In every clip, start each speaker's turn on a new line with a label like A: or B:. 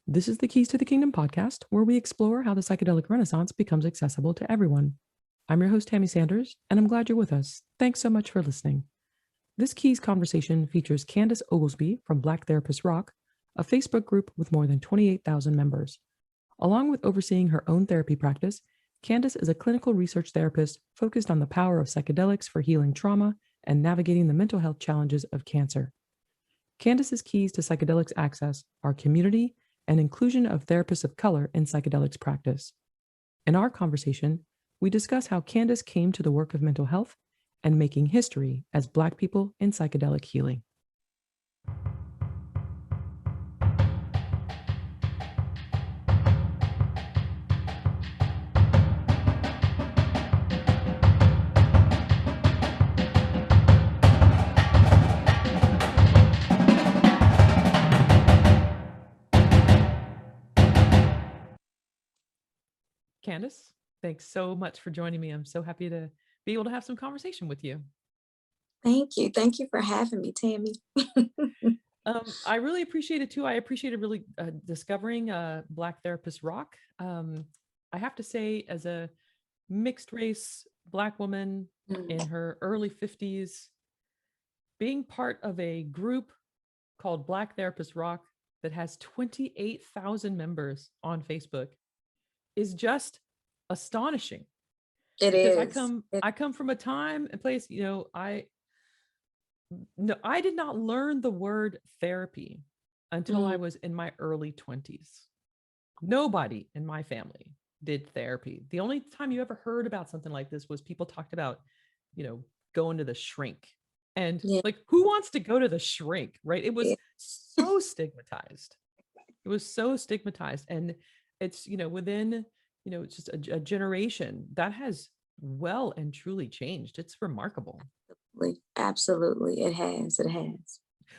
A: This is the Keys to the Kingdom podcast, where we explore how the psychedelic renaissance becomes accessible to everyone. I'm your host, Tammy Sanders, and I'm glad you're with us. Thanks so much for listening. This Keys conversation features Candace Oglesby from Black Therapist Rock, a Facebook group with more than 28,000 members. Along with overseeing her own therapy practice, Candace is a clinical research therapist focused on the power of psychedelics for healing trauma and navigating the mental health challenges of cancer. Candace's keys to psychedelics access are community and inclusion of therapists of color in psychedelics practice. In our conversation, we discuss how Candace came to the work of mental health and making history as Black people in psychedelic healing. Candace, thanks so much for joining me. I'm so happy to be able to have some conversation with you.
B: Thank you. Thank you for having me, Tammy.
A: I really appreciate it too. I appreciated really discovering Black Therapist Rock. I have to say, as a mixed race Black woman in her early 50s, being part of a group called Black Therapist Rock that has 28,000 members on Facebook is just astonishing.
B: It
A: because
B: is.
A: I come from a time and place, I did not learn the word therapy until I was in my early 20s. Nobody in my family did therapy. The only time you ever heard about something like this was people talked about, going to the shrink. And like, who wants to go to the shrink, right? It was so stigmatized. It was so stigmatized. And it's, within, it's just a generation that has well and truly changed. It's remarkable.
B: Absolutely. It has.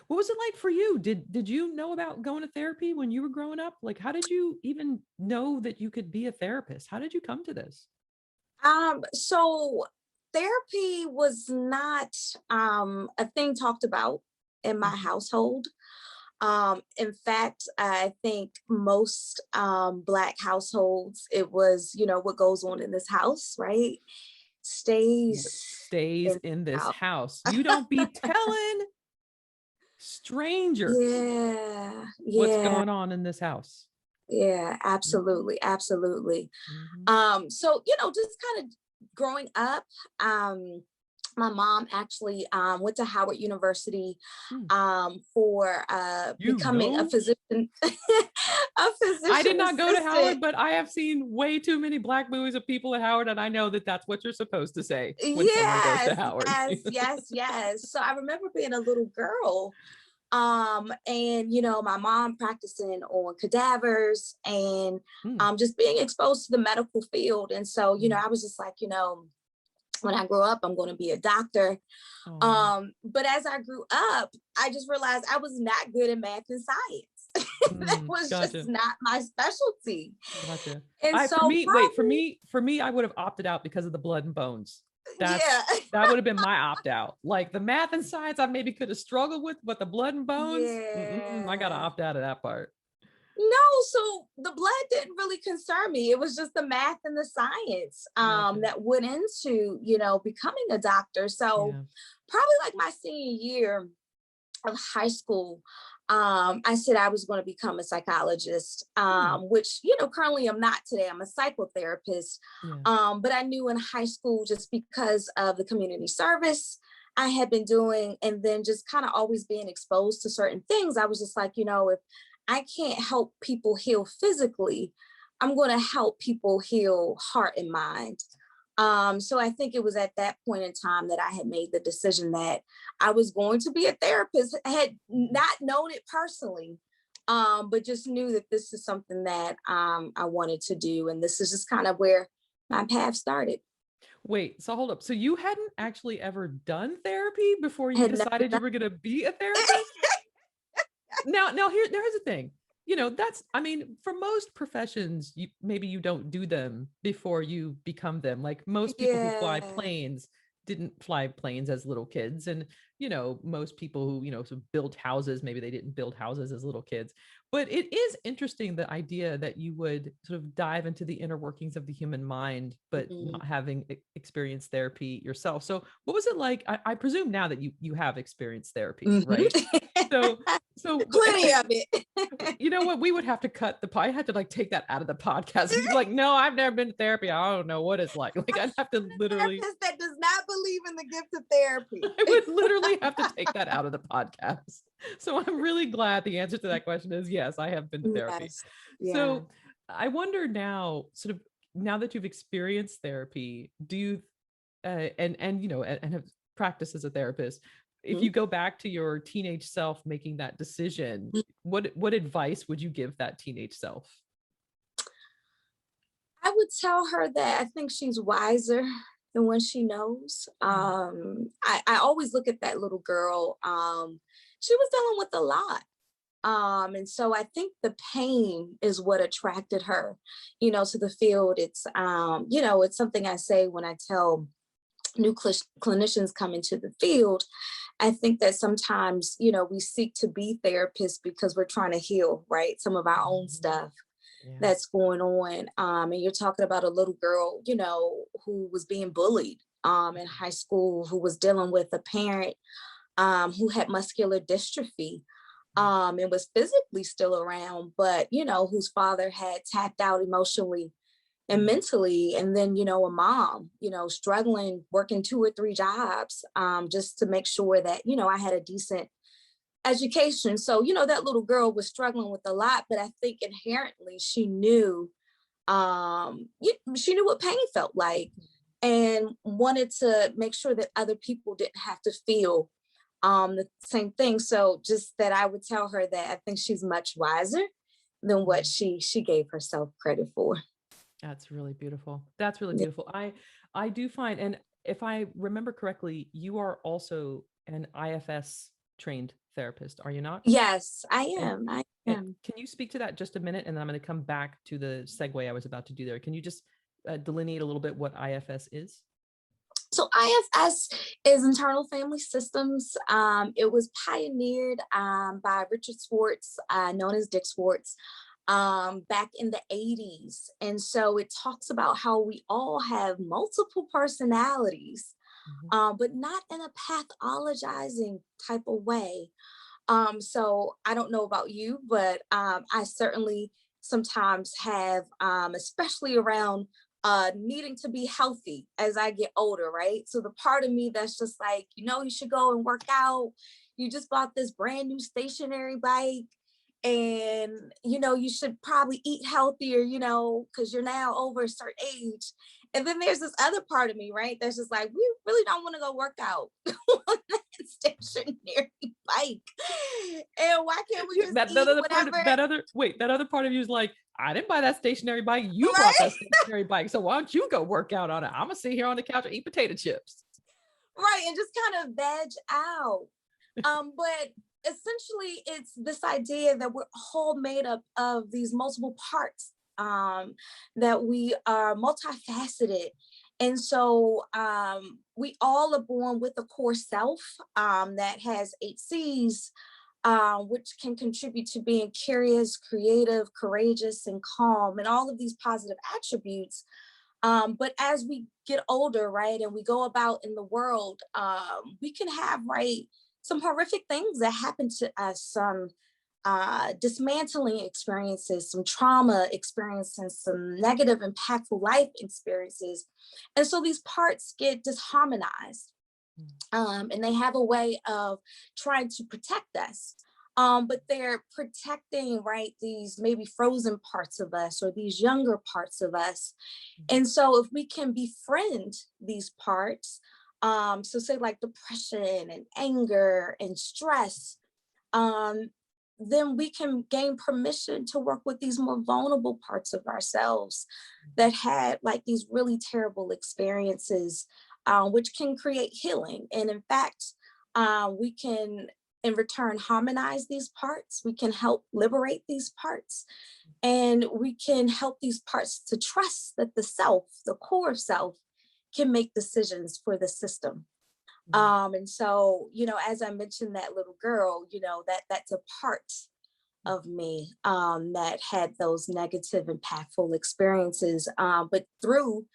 A: What was it like for you? Did you know about going to therapy when you were growing up? Like, how did you even know that you could be a therapist? How did you come to this?
B: So therapy was not a thing talked about in my household. In fact, I think most Black households, it was, what goes on in this house, right? Stays
A: in this house. You don't be telling strangers what's going on in this house.
B: Yeah, absolutely. Absolutely. So, just kind of growing up, my mom actually went to Howard University for becoming a physician.
A: I did not go to Howard, but I have seen way too many Black movies of people at Howard, and I know that that's what you're supposed to say when someone goes to Howard.
B: Yes. So I remember being a little girl, and my mom practicing on cadavers and just being exposed to the medical field. And so, I was just like, when I grow up, I'm going to be a doctor. But as I grew up, I just realized I was not good at math and science. That was just not my specialty.
A: Gotcha.
B: And
A: for me, I would have opted out because of the blood and bones. That would have been my opt out. Like the math and science, I maybe could have struggled with, but the blood and bones, I got to opt out of that part.
B: No, so the blood didn't really concern me. It was just the math and the science that went into, becoming a doctor. So probably like my senior year of high school, I said I was going to become a psychologist, which, currently I'm not today. I'm a psychotherapist. But I knew in high school, just because of the community service I had been doing, and then just kind of always being exposed to certain things, I was just like, if I can't help people heal physically, I'm going to help people heal heart and mind. So I think it was at that point in time that I had made the decision that I was going to be a therapist. I had not known it personally, but just knew that this is something that I wanted to do. And this is just kind of where my path started.
A: Wait, so hold up. So you hadn't actually ever done therapy before you decided you were going to be a therapist? Now here's the thing. For most professions, maybe you don't do them before you become them. Like most people who fly planes didn't fly planes as little kids. And, most people who, sort of built houses, maybe they didn't build houses as little kids. But it is interesting, the idea that you would sort of dive into the inner workings of the human mind, but not having experienced therapy yourself. So what was it like? I presume now that you have experienced therapy, right? So
B: plenty of it.
A: you know what? We would have to cut I had to like take that out of the podcast. You'd be like, no, I've never been to therapy. I don't know what it's like. Like I'd have to literally.
B: Therapist that does not believe in the gift of therapy.
A: I would literally have to take that out of the podcast. So I'm really glad the answer to that question is yes, I have been to therapy.
B: Yes. Yeah.
A: So I wonder now, sort of now that you've experienced therapy, do you and have practiced as a therapist, if you go back to your teenage self making that decision, what advice would you give that teenage self?
B: I would tell her that I think she's wiser than when she knows. I always look at that little girl. She was dealing with a lot. And so I think the pain is what attracted her, to the field. It's, it's something I say when I tell new clinicians come into the field. I think that sometimes, we seek to be therapists because we're trying to heal, right? Some of our own stuff that's going on. And you're talking about a little girl, who was being bullied in high school, who was dealing with a parent who had muscular dystrophy and was physically still around, but, whose father had tapped out emotionally and mentally. And then, a mom, struggling, working 2 or 3 jobs just to make sure that, I had a decent education. So, that little girl was struggling with a lot, but I think inherently she knew what pain felt like and wanted to make sure that other people didn't have to feel the same thing. So just that I would tell her that I think she's much wiser than what she gave herself credit for.
A: That's really beautiful. That's really beautiful. I do find, and if I remember correctly, you are also an IFS trained therapist, are you not?
B: Yes, I am. I am.
A: Can you speak to that just a minute? And then I'm going to come back to the segue I was about to do there. Can you just delineate a little bit what IFS is?
B: So IFS is Internal Family Systems. It was pioneered by Richard Swartz, known as Dick Swartz, back in the 80s. And so it talks about how we all have multiple personalities, but not in a pathologizing type of way. So I don't know about you, but I certainly sometimes have, especially around needing to be healthy as I get older, right? So the part of me that's just like, you should go and work out. You just bought this brand new stationary bike and, you should probably eat healthier, because you're now over a certain age. And then there's this other part of me, right? That's just like, we really don't want to go work out on that stationary bike. And why can't we just
A: that
B: eat
A: other
B: whatever?
A: That other part of you is like, I didn't buy that stationary bike. You bought that stationary bike. So why don't you go work out on it? I'm going to sit here on the couch and eat potato chips.
B: Right. And just kind of veg out. But essentially, it's this idea that we're all made up of these multiple parts, that we are multifaceted. And so we all are born with a core self that has 8 C's, which can contribute to being curious, creative, courageous, and calm, and all of these positive attributes. But as we get older, right, and we go about in the world, we can have, right, some horrific things that happen to us, some dismantling experiences, some trauma experiences, some negative, impactful life experiences. And so these parts get disharmonized. And they have a way of trying to protect us. But they're protecting, right, these maybe frozen parts of us or these younger parts of us. And so if we can befriend these parts, so say like depression and anger and stress, then we can gain permission to work with these more vulnerable parts of ourselves that had like these really terrible experiences, which can create healing. And in fact, we can in return harmonize these parts. We can help liberate these parts, and we can help these parts to trust that the self, the core self, can make decisions for the system. And so, as I mentioned, that little girl, that's a part of me that had those negative, impactful experiences. But through,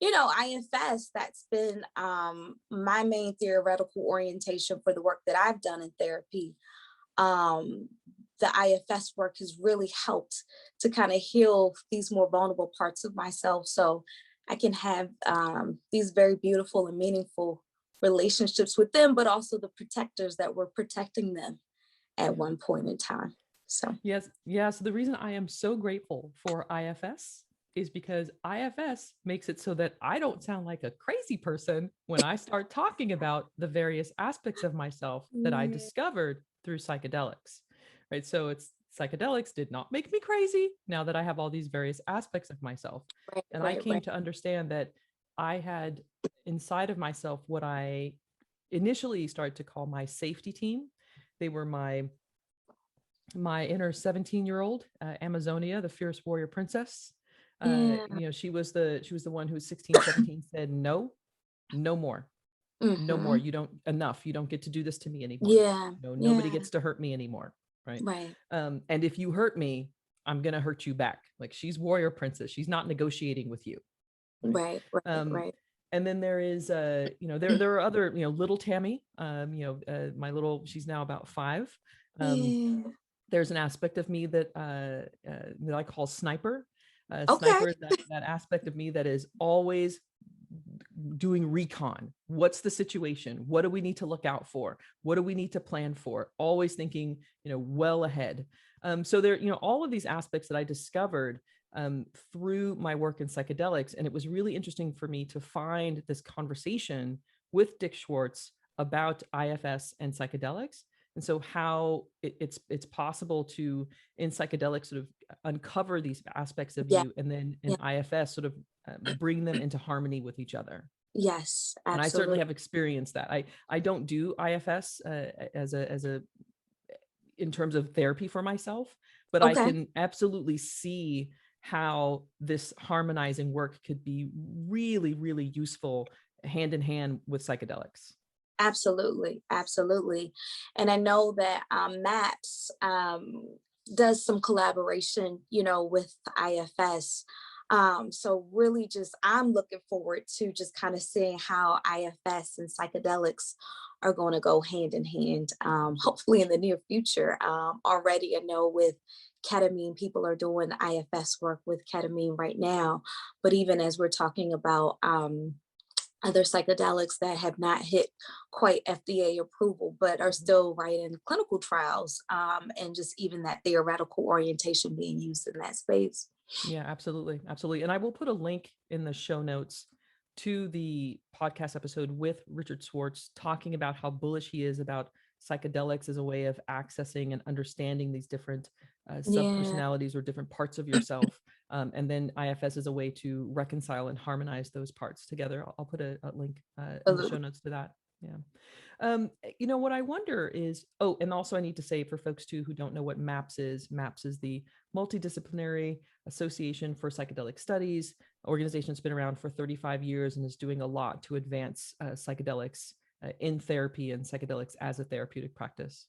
B: IFS, that's been my main theoretical orientation for the work that I've done in therapy. The IFS work has really helped to kind of heal these more vulnerable parts of myself, so I can have these very beautiful and meaningful relationships with them, but also the protectors that were protecting them at one point in time. So
A: yes, yeah. So the reason I am so grateful for IFS is because IFS makes it so that I don't sound like a crazy person when I start talking about the various aspects of myself that I discovered through psychedelics, right? So it's psychedelics did not make me crazy now that I have all these various aspects of myself. And I came to understand that I had inside of myself what I initially started to call my safety team. They were my inner 17-year-old Amazonia, the fierce warrior princess. She was the one who was 16, 17 said, no more. No more. You don't enough. You don't get to do this to me anymore. Nobody gets to hurt me anymore. Right. And if you hurt me, I'm going to hurt you back. Like, she's warrior princess. She's not negotiating with you.
B: Right.
A: And then there is, there are other, little Tammy, she's now about 5. There's an aspect of me that I call sniper. Sniper is that aspect of me that is always doing recon. What's the situation? What do we need to look out for? What do we need to plan for? Always thinking, well ahead. So there, all of these aspects that I discovered through my work in psychedelics. And it was really interesting for me to find this conversation with Dick Schwartz about IFS and psychedelics. And so how it's possible to, in psychedelics, sort of uncover these aspects of you, and then in IFS sort of bring them into harmony with each other.
B: Yes, absolutely.
A: And I certainly have experienced that. I don't do IFS as a in terms of therapy for myself, but I can absolutely see how this harmonizing work could be really, really useful hand in hand with psychedelics.
B: Absolutely. And I know that MAPS does some collaboration, with IFS. So really I'm looking forward to just kind of seeing how IFS and psychedelics are going to go hand in hand, hopefully in the near future. Already I know with ketamine, people are doing IFS work with ketamine right now. But even as we're talking about other psychedelics that have not hit quite FDA approval, but are still right in clinical trials, and just even that theoretical orientation being used in that space.
A: Yeah, absolutely. And I will put a link in the show notes to the podcast episode with Richard Schwartz, talking about how bullish he is about psychedelics as a way of accessing and understanding these different subpersonalities or different parts of yourself. And then IFS is a way to reconcile and harmonize those parts together. I'll put a link in the show notes to that. Yeah. What I wonder is, and also I need to say for folks too, who don't know what MAPS is the Multidisciplinary Association for Psychedelic Studies. Organization's been around for 35 years and is doing a lot to advance psychedelics in therapy and psychedelics as a therapeutic practice.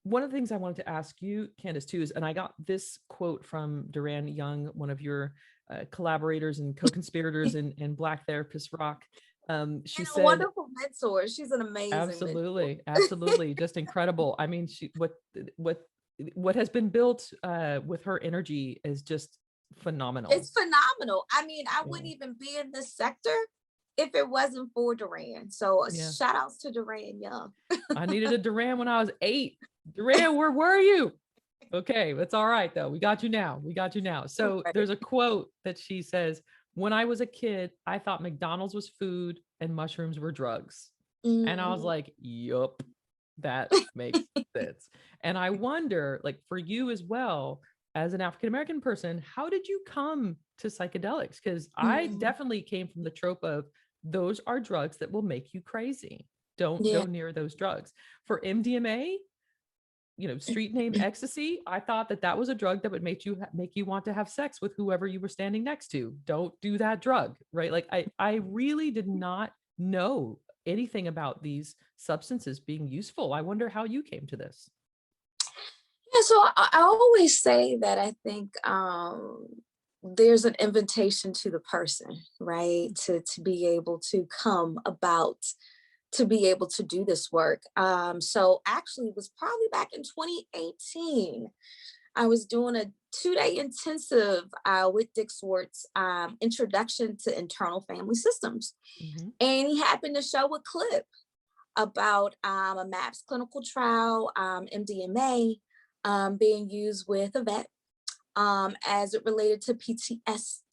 A: One of the things I wanted to ask you, Candace, too, is, and I got this quote from Duran Young, one of your collaborators and co-conspirators in Black Therapist Rock. She said,
B: a wonderful mentor. She's an amazing
A: mentor. Absolutely, just incredible. I mean, what has been built with her energy is just phenomenal.
B: It's phenomenal. I mean, I wouldn't even be in this sector if it wasn't for Duran. So shout outs to Duran Young.
A: I needed a Duran when I was 8. Duran, where were you? Okay, that's all right though. We got you now. So there's a quote that she says, "When I was a kid, I thought McDonald's was food and mushrooms were drugs." And I was like, yup, that makes sense. And I wonder, like, for you as well, as an African-American person, how did you come to psychedelics? Because I definitely came from the trope of those are drugs that will make you crazy. Don't go near those drugs. For MDMA, street name ecstasy. I thought that was a drug that would make you want to have sex with whoever you were standing next to. Don't do that drug, right? Like I really did not know anything about these substances being useful. I wonder how you came to this.
B: Yeah, so I always say that I think there's an invitation to the person, right? To be able to come about, to be able to do this work. So actually it was probably back in 2018. I was doing a 2-day intensive with Dick Swartz, Introduction to Internal Family Systems.
A: Mm-hmm.
B: And he happened to show a clip about a MAPS clinical trial, MDMA, being used with a vet as it related to PTSD.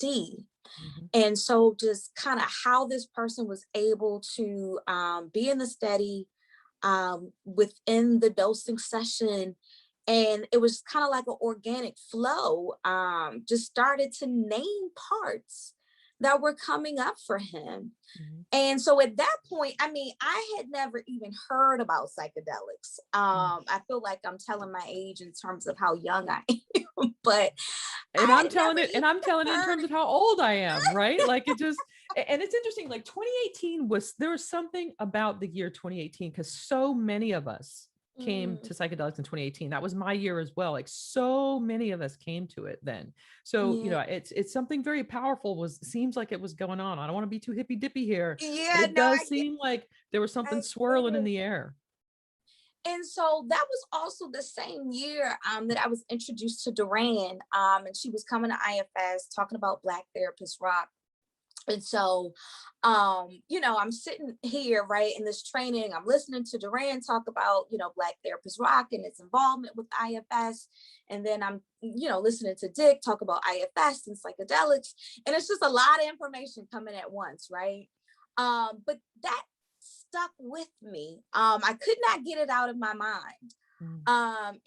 A: Mm-hmm.
B: And so just kind of how this person was able to be in the study within the dosing session. And it was kind of like an organic flow, just started to name parts that were coming up for him.
A: Mm-hmm.
B: And so at that point, I mean, I had never even heard about psychedelics. I feel like I'm telling my age in terms of how young I am, but
A: I'm telling it in terms of how old I am, right? Like it just, and it's interesting, like 2018 there was something about the year 2018 because so many of us came to psychedelics in 2018. That was my year as well. Like so many of us came to it then. So,
B: yeah.
A: It's something very powerful seems like it was going on. I don't want to be too hippy dippy here, but
B: Yeah,
A: it
B: no,
A: does seem like there was something swirling in the air.
B: And so that was also the same year that I was introduced to Duran, and she was coming to IFS talking about Black Therapist Rock. And so, I'm sitting here, right, in this training, I'm listening to Duran talk about, Black Therapist Rock and its involvement with IFS. And then I'm, listening to Dick talk about IFS and psychedelics. And it's just a lot of information coming at once, right? But that stuck with me. I could not get it out of my mind.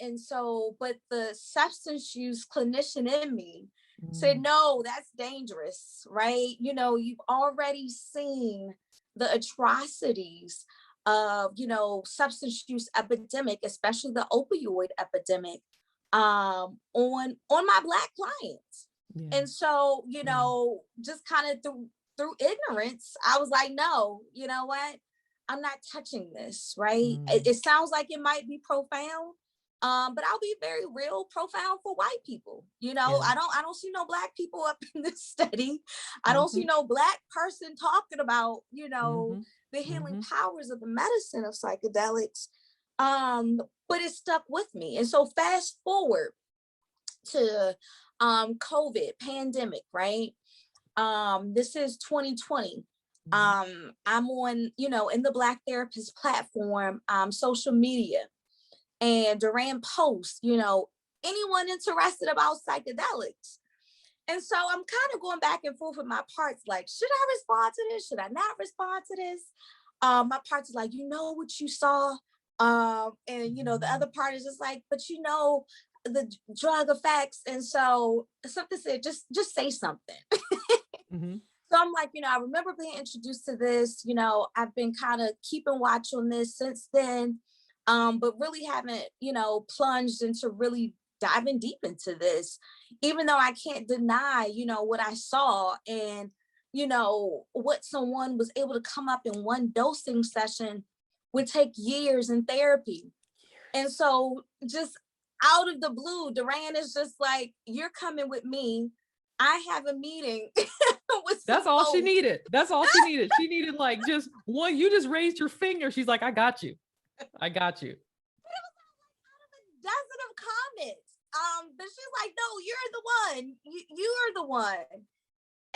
B: And so, but the substance use clinician in me said, no, that's dangerous, right? You've already seen the atrocities of, substance use epidemic, especially the opioid epidemic, on my Black clients. Yeah. And so, just kind of through ignorance, I was like, no, you know what? I'm not touching this, right? It sounds like it might be profound, but I'll be very real profound for white people. Yeah. I don't see no Black people up in this study. I don't see no Black person talking about, the healing powers of the medicine of psychedelics. But it stuck with me. And so fast forward to COVID pandemic, right? This is 2020. I'm on, in the Black Therapist platform, social media, and Duran posts, anyone interested about psychedelics. And so I'm kind of going back and forth with my parts, like, should I respond to this? Should I not respond to this? My parts is like, what you saw. And the other part is just like, but the drug effects. And so something said, just say something. So I'm like, I remember being introduced to this, I've been kind of keeping watch on this since then, but really haven't, plunged into really diving deep into this, even though I can't deny, what I saw and, what someone was able to come up in one dosing session would take years in therapy. And so just out of the blue, Duran is just like, you're coming with me. I have a meeting.
A: That's all she needed. That's all she needed. She needed like just one. You just raised your finger. She's like, I got you. I got you.
B: But it was out of a dozen of comments. But she's like, no, you're the one. You are the one.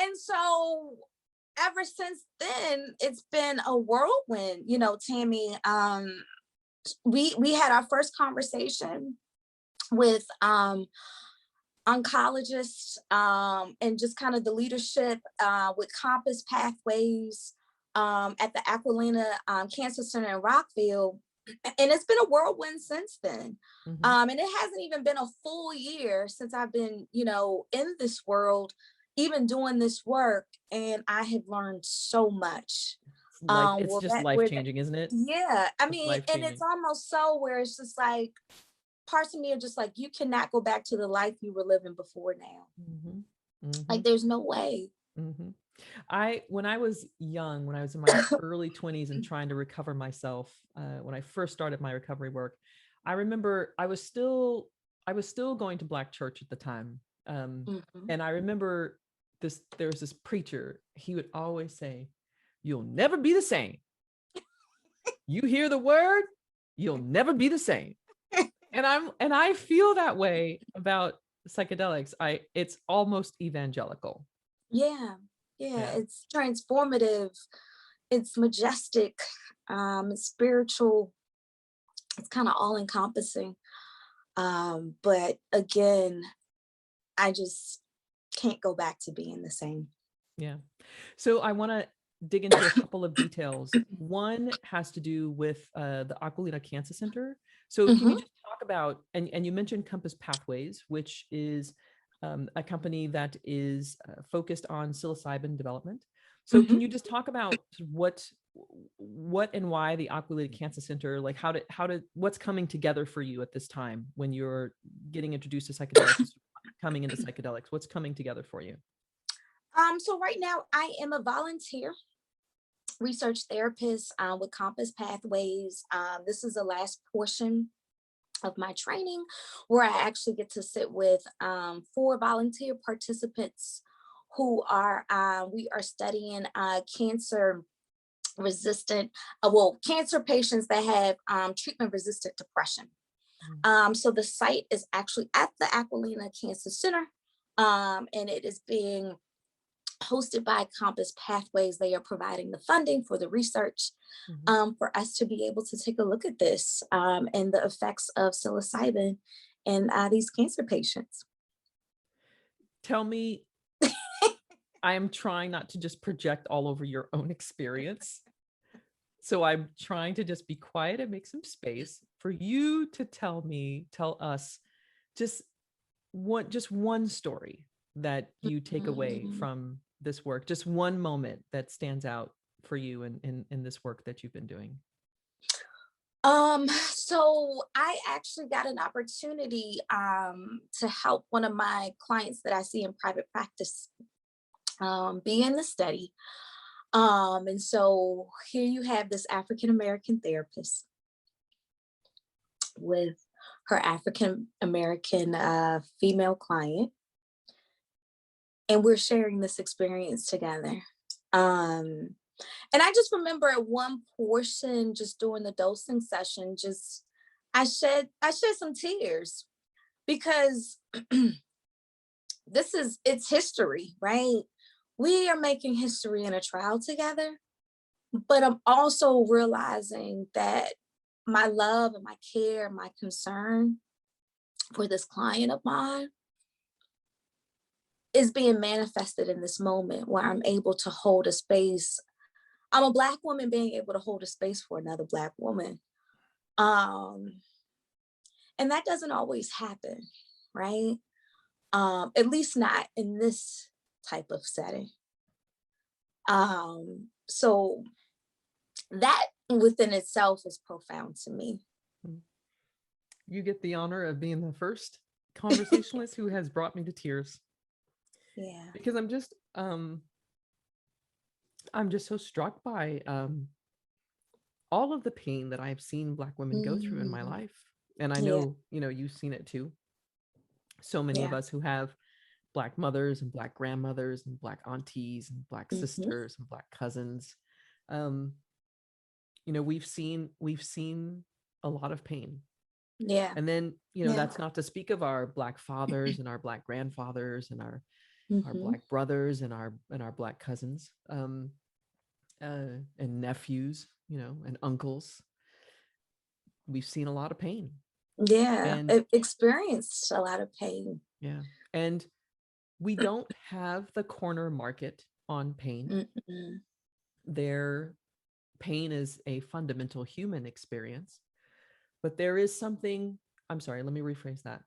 B: And so ever since then, it's been a whirlwind, Tammy. We had our first conversation with oncologists, and just kind of the leadership with Compass Pathways at the Aquilina Cancer Center in Rockville. And it's been a whirlwind since then. And it hasn't even been a full year since I've been, in this world, even doing this work. And I have learned so much.
A: It's just life-changing, isn't it?
B: Yeah. I mean, and it's almost so where it's just like, parts of me are just like, you cannot go back to the life you were living before now. Like, there's no way.
A: When I was young, when I was in my early 20s and trying to recover myself, when I first started my recovery work, I remember I was still going to Black church at the time. And I remember there was this preacher, he would always say, "You'll never be the same. You hear the word, you'll never be the same." And I feel that way about psychedelics. It's almost evangelical.
B: Yeah. It's transformative. It's majestic. It's spiritual. It's kind of all encompassing. But again, I just can't go back to being the same.
A: Yeah. So I want to dig into a couple of details. One has to do with the Aquilina Cancer Center. So can you just talk about, and you mentioned Compass Pathways, which is a company that is focused on psilocybin development. So can you just talk about what and why the Aquilina Cancer Center, like what's coming together for you at this time when you're getting introduced to psychedelics, coming into psychedelics, what's coming together for you?
B: So right now I am a volunteer research therapist with Compass Pathways. This is the last portion of my training where I actually get to sit with 4 volunteer participants who are, we are studying cancer patients that have treatment resistant depression. So the site is actually at the Aquilina Cancer Center, and it is being hosted by Compass Pathways. They are providing the funding for the research for us to be able to take a look at this and the effects of psilocybin in these cancer patients.
A: Tell me, I am trying not to just project all over your own experience. So I'm trying to just be quiet and make some space for you to tell us just one story that you take away from this work, just one moment that stands out for you in this work that you've been doing.
B: So I actually got an opportunity to help one of my clients that I see in private practice be in the study. And so here you have this African American therapist with her African American female client, and we're sharing this experience together. And I just remember at one portion, just during the dosing session, I shed some tears because it's history, right? We are making history in a trial together, but I'm also realizing that my love and my care, my concern for this client of mine is being manifested in this moment where I'm able to hold a space. I'm a Black woman being able to hold a space for another Black woman. And that doesn't always happen, right? At least not in this type of setting. So that within itself is profound to me.
A: You get the honor of being the first conversationalist who has brought me to tears.
B: Yeah.
A: Because I'm just so struck by all of the pain that I've seen Black women go through in my life. And I know, you've seen it too. So many of us who have Black mothers and Black grandmothers and Black aunties and Black sisters and Black cousins. We've seen a lot of pain.
B: Yeah.
A: And then, that's not to speak of our Black fathers and our Black grandfathers and our Black brothers and our Black cousins and nephews, and uncles. We've seen a lot of pain.
B: Yeah,
A: and
B: experienced a lot of pain.
A: Yeah, and we don't have the corner market on pain. Their pain is a fundamental human experience, but there is something. I'm sorry, let me rephrase that.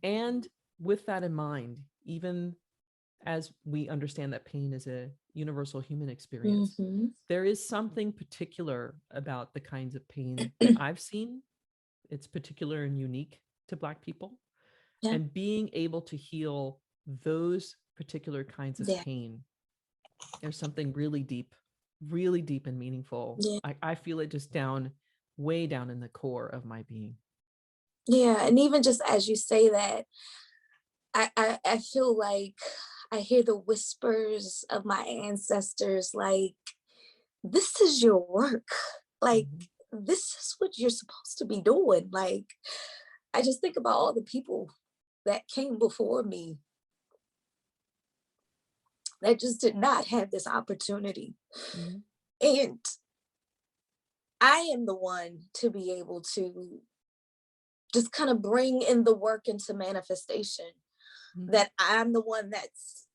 A: And with that in mind, even as we understand that pain is a universal human experience, there is something particular about the kinds of pain that I've seen It's particular and unique to Black people.
B: Yeah.
A: And being able to heal those particular kinds of
B: Yeah.
A: pain, there's something really deep and meaningful.
B: Yeah.
A: I feel it just way down in the core of my being.
B: Yeah. And even just as you say that, I feel like I hear the whispers of my ancestors, like, this is your work. Like,
A: Mhm.
B: this is what you're supposed to be doing. Like, I just think about all the people that came before me that just did not have this opportunity.
A: Mhm.
B: And I am the one to be able to just kind of bring in the work into manifestation.
A: Mhm.
B: That I'm the one that's,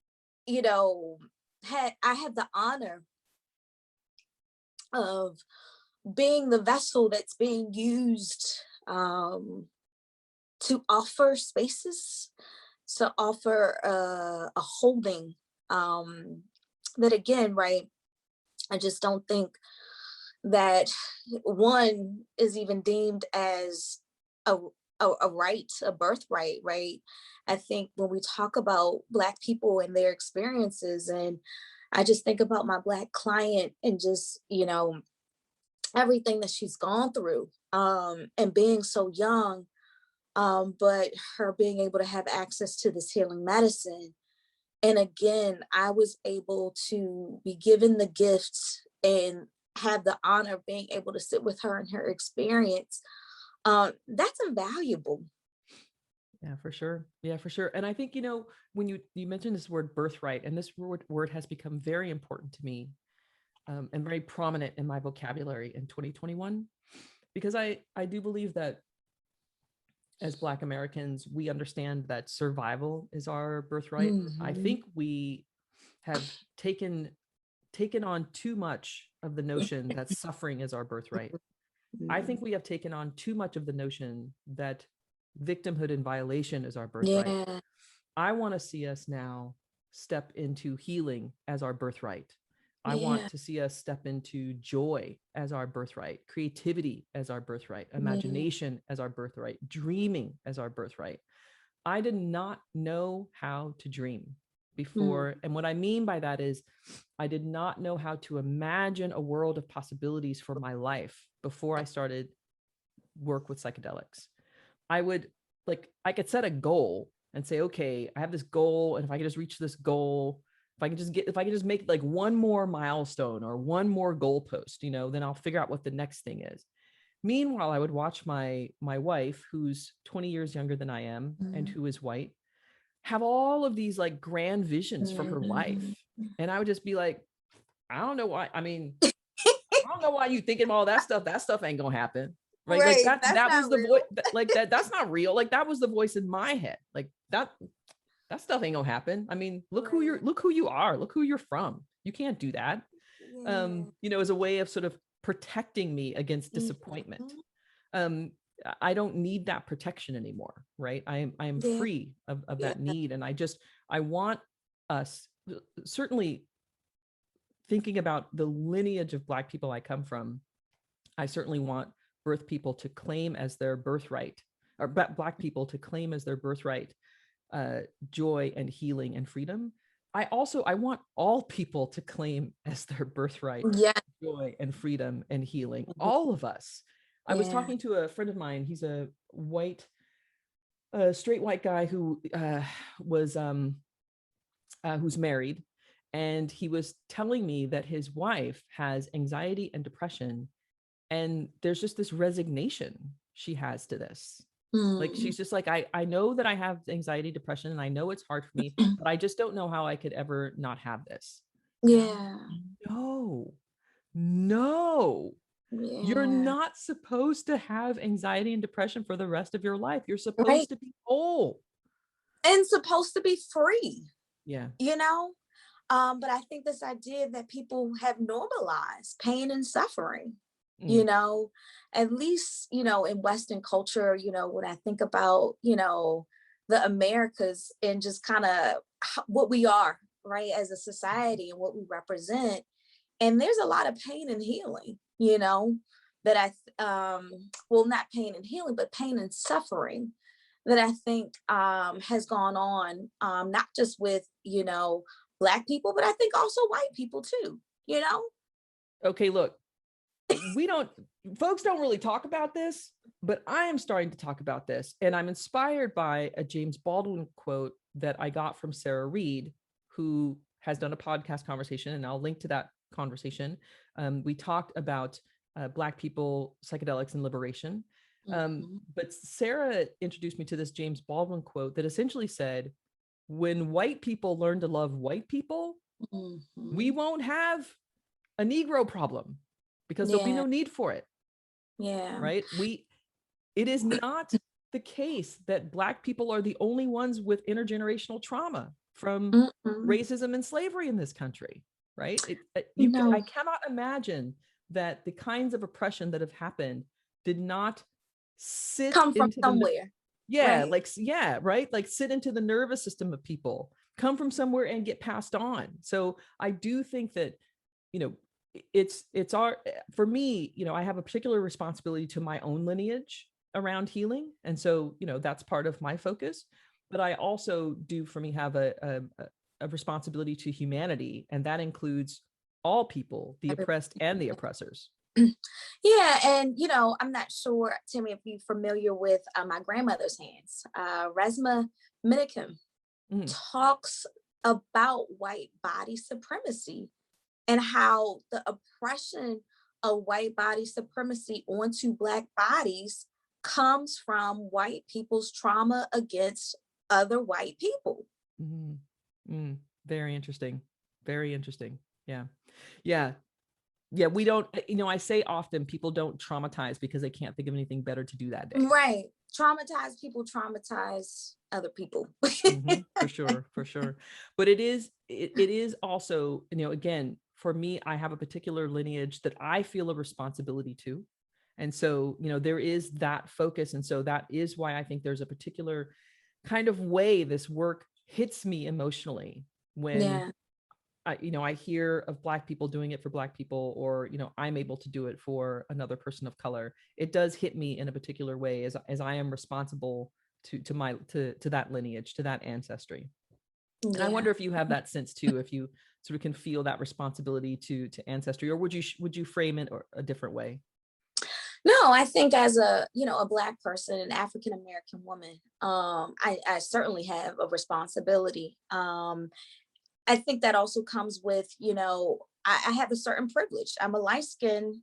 B: you know, I have the honor of being the vessel that's being used to offer spaces, to offer a holding that, again, right, I just don't think that one is even deemed as a, a right, a birthright, right? I think when we talk about Black people and their experiences, and I just think about my Black client and just, everything that she's gone through, and being so young, but her being able to have access to this healing medicine. And again, I was able to be given the gifts and have the honor of being able to sit with her and her experience. That's invaluable.
A: Yeah, for sure. Yeah, for sure. And I think, when you mentioned this word birthright, and this word has become very important to me, and very prominent in my vocabulary in 2021, because I do believe that as Black Americans, we understand that survival is our birthright. I
B: Mhm.
A: think we have taken on too much of the notion that suffering is our birthright. I think we have taken on too much of the notion that victimhood and violation is our birthright.
B: Yeah,
A: I want to see us now step into healing as our birthright. I want
B: yeah,
A: to see us step into joy as our birthright, creativity as our birthright,
B: yeah.
A: imagination as our birthright, dreaming as our birthright. I did not know how to dream
B: Mm,
A: before. And what I mean by that is, I did not know how to imagine a world of possibilities for my life before I started work with psychedelics. I could set a goal and say, okay, I have this goal. And if I could just reach this goal, if I could just make like one more milestone or one more goalpost, then I'll figure out what the next thing is. Meanwhile, I would watch my wife, who's 20 years younger than I am and
B: mm,
A: who is white, have all of these like grand visions for her life.
B: mm.
A: And I would just be like, I don't know why. I mean, I don't know why you thinking all that stuff. That stuff ain't gonna happen. Right. Like
B: Right.
A: that,
B: That's
A: that was
B: not
A: the
B: real.
A: voice that's not real. Like that was the voice in my head. Like that stuff ain't gonna happen. I mean,
B: Right.
A: look who you are, look who you're from. You can't do that.
B: Yeah.
A: As a way of sort of protecting me against disappointment.
B: Mhm.
A: Um, I don't need that protection anymore, right? I am
B: Yeah.
A: free of
B: Yeah.
A: that need. And I want us, certainly thinking about the lineage of Black people I come from, I certainly want birth people to claim as their birthright, or Black people to claim as their birthright, joy and healing and freedom. I want all people to claim as their birthright
B: Yeah.
A: joy and freedom and healing. All of us. I was
B: Yeah.
A: talking to a friend of mine. He's a straight white guy who was who's married, and he was telling me that his wife has anxiety and depression, and there's just this resignation she has to this. Like
B: Mm.
A: she's just like, I know that I have anxiety, depression, and I know it's hard for me, but I just don't know how I could ever not have this. And I'm
B: Yeah.
A: like, no, you're
B: Yeah.
A: not supposed to have anxiety and depression for the rest of your life. You're
B: Right.
A: supposed to be whole.
B: And supposed to be free,
A: Yeah.
B: you know? But I think this idea that people have normalized pain and suffering, you
A: Mm.
B: know, at least, in Western culture, when I think about, the Americas and just kind of what we are, right, as a society and what we represent. And there's a lot of pain and healing, that well, not pain and healing, but pain and suffering that I think has gone on, not just with, Black people, but I think also white people too,
A: Okay, look, folks don't really talk about this, but I am starting to talk about this. And I'm inspired by a James Baldwin quote that I got from Sarah Reed, who has done a podcast conversation, and I'll link to that conversation. We talked about Black people, psychedelics, and liberation. But Sarah introduced me to this James Baldwin quote that essentially said, when white people learn to love white people, we won't have a Negro problem because there'll be no need for it.
B: Yeah.
A: Right. It is not the case that Black people are the only ones with intergenerational trauma from racism and slavery in this country. Right. I cannot imagine that the kinds of oppression that have happened did not
B: come from somewhere.
A: Right. Like sit into the nervous system of people, come from somewhere and get passed on. So I do think that, for me, I have a particular responsibility to my own lineage around healing. And so, that's part of my focus, but I also do, for me, have a responsibility to humanity. And that includes all people, the oppressed and the oppressors.
B: Yeah. And, I'm not sure, Timmy, if you're familiar with my grandmother's hands. Resma Minikim talks about white body supremacy and how the oppression of white body supremacy onto Black bodies comes from white people's trauma against other white people.
A: Very interesting. Very interesting. Yeah. Yeah. Yeah, we don't, I say often people don't traumatize because they can't think of anything better to do that day.
B: Right. Traumatized people traumatize other people.
A: For sure. But it is also, again, for me, I have a particular lineage that I feel a responsibility to. And so, there is that focus. And so that is why I think there's a particular kind of way this work hits me emotionally when I hear of Black people doing it for Black people, or, I'm able to do it for another person of color. It does hit me in a particular way as I am responsible to that lineage, to that ancestry. And I wonder if you have that sense too, if you sort of can feel that responsibility to ancestry, or would you frame it a different way?
B: No, I think as a Black person, an African-American woman, I certainly have a responsibility. I think that also comes with, I have a certain privilege. I'm a light-skinned,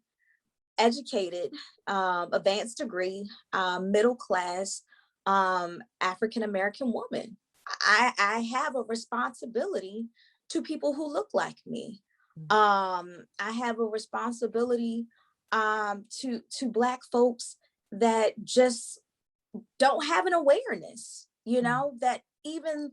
B: educated, advanced degree, middle class, African-American woman. I have a responsibility to people who look like me. I have a responsibility to Black folks that just don't have an awareness, that even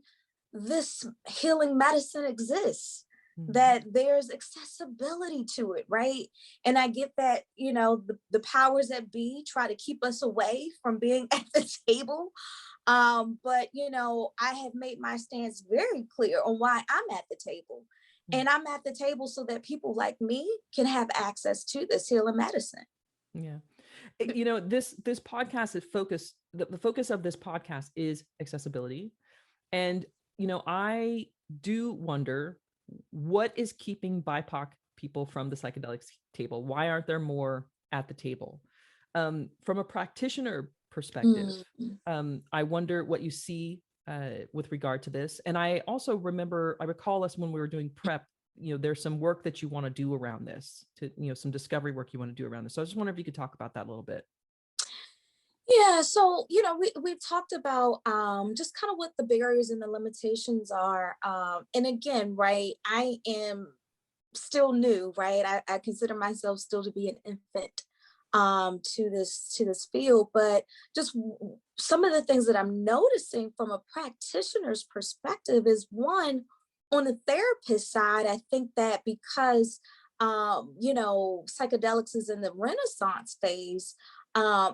B: this healing medicine exists, that there's accessibility to it, right? And I get that, the powers that be try to keep us away from being at the table. But, I have made my stance very clear on why I'm at the table. And I'm at the table so that people like me can have access to this healing medicine.
A: Yeah. This podcast is focused, the focus of this podcast is accessibility. And, I do wonder what is keeping BIPOC people from the psychedelics table. Why aren't there more at the table? From a practitioner perspective, I wonder what you see with regard to this. And I also recall us when we were doing prep, there's some work that you want to do around this, some discovery work you want to do around this. So I just wonder if you could talk about that a little bit.
B: Yeah, so we've talked about just kind of what the barriers and the limitations are. And again, right, I am still new, right? I consider myself still to be an infant to this field, but just some of the things that I'm noticing from a practitioner's perspective is, one, on the therapist side, I think that because psychedelics is in the Renaissance phase,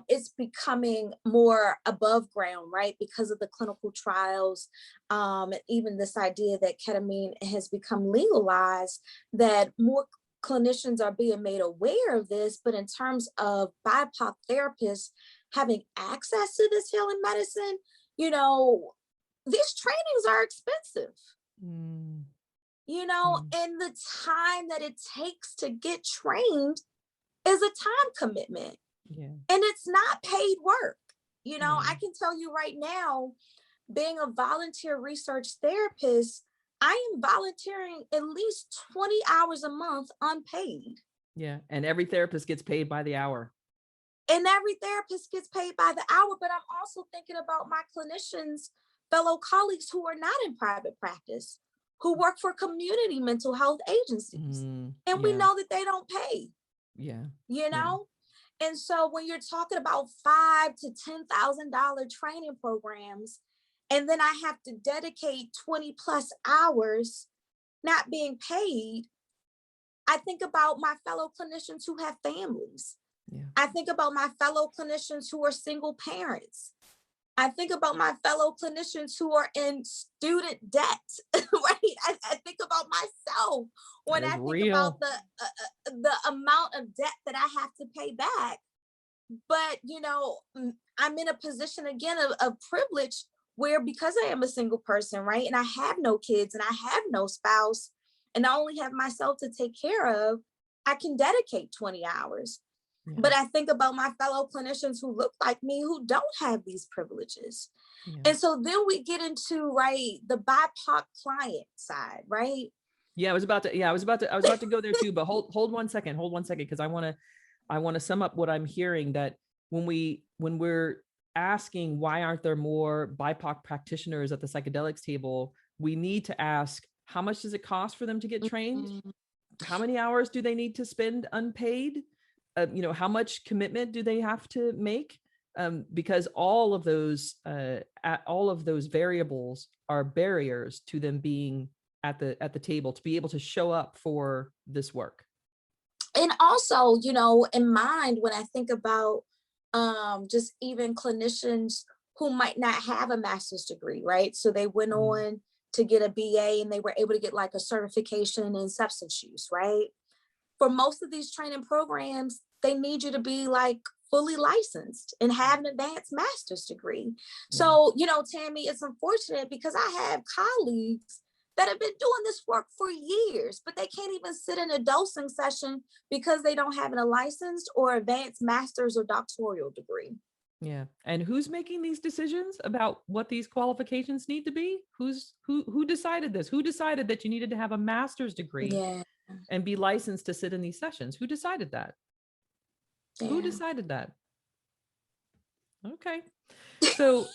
B: it's becoming more above ground, right? Because of the clinical trials, and even this idea that ketamine has become legalized, that more clinicians are being made aware of this, but in terms of BIPOC therapists having access to this healing medicine, you know, these trainings are expensive. You know, and the time that it takes to get trained is a time commitment.
A: Yeah.
B: And it's not paid work. You know, I can tell you right now, being a volunteer research therapist, I am volunteering at least 20 hours a month unpaid.
A: Yeah. And every therapist gets paid by the hour.
B: And every therapist gets paid by the hour. But I'm also thinking about my clinicians, fellow colleagues who are not in private practice, who work for community mental health agencies. And we know that they don't pay.
A: Yeah.
B: You know? And so when you're talking about $5,000 to $10,000 training programs, and then I have to dedicate 20 plus hours not being paid, I think about my fellow clinicians who have families. I think about my fellow clinicians who are single parents. I think about my fellow clinicians who are in student debt, right? I think about myself when I think about the amount of debt that I have to pay back. But, you know, I'm in a position again of privilege where, because I am a single person, right? And I have no kids and I have no spouse, and I only have myself to take care of, I can dedicate 20 hours. But I think about my fellow clinicians who look like me, who don't have these privileges. And so then we get into, right, the BIPOC client side, right?
A: I was about to go there too, but hold one second, because I want to sum up what I'm hearing, that when we're asking why aren't there more BIPOC practitioners at the psychedelics table, we need to ask, how much does it cost for them to get trained? How many hours do they need to spend unpaid? You know, how much commitment do they have to make? Because all of those variables are barriers to them being at the table, to be able to show up for this work.
B: And also, you know, in mind, when I think about just even clinicians who might not have a master's degree, right? So they went on to get a BA and they were able to get like a certification in substance use, right? For most of these training programs, they need you to be like fully licensed and have an advanced master's degree. So, you know, Tammy, it's unfortunate because I have colleagues that have been doing this work for years, but they can't even sit in a dosing session because they don't have a licensed or advanced master's or doctoral degree.
A: Yeah. And who's making these decisions about what these qualifications need to be? Who decided this? Who decided that you needed to have a master's degree and be licensed to sit in these sessions? Who decided that? Who decided that? Okay. So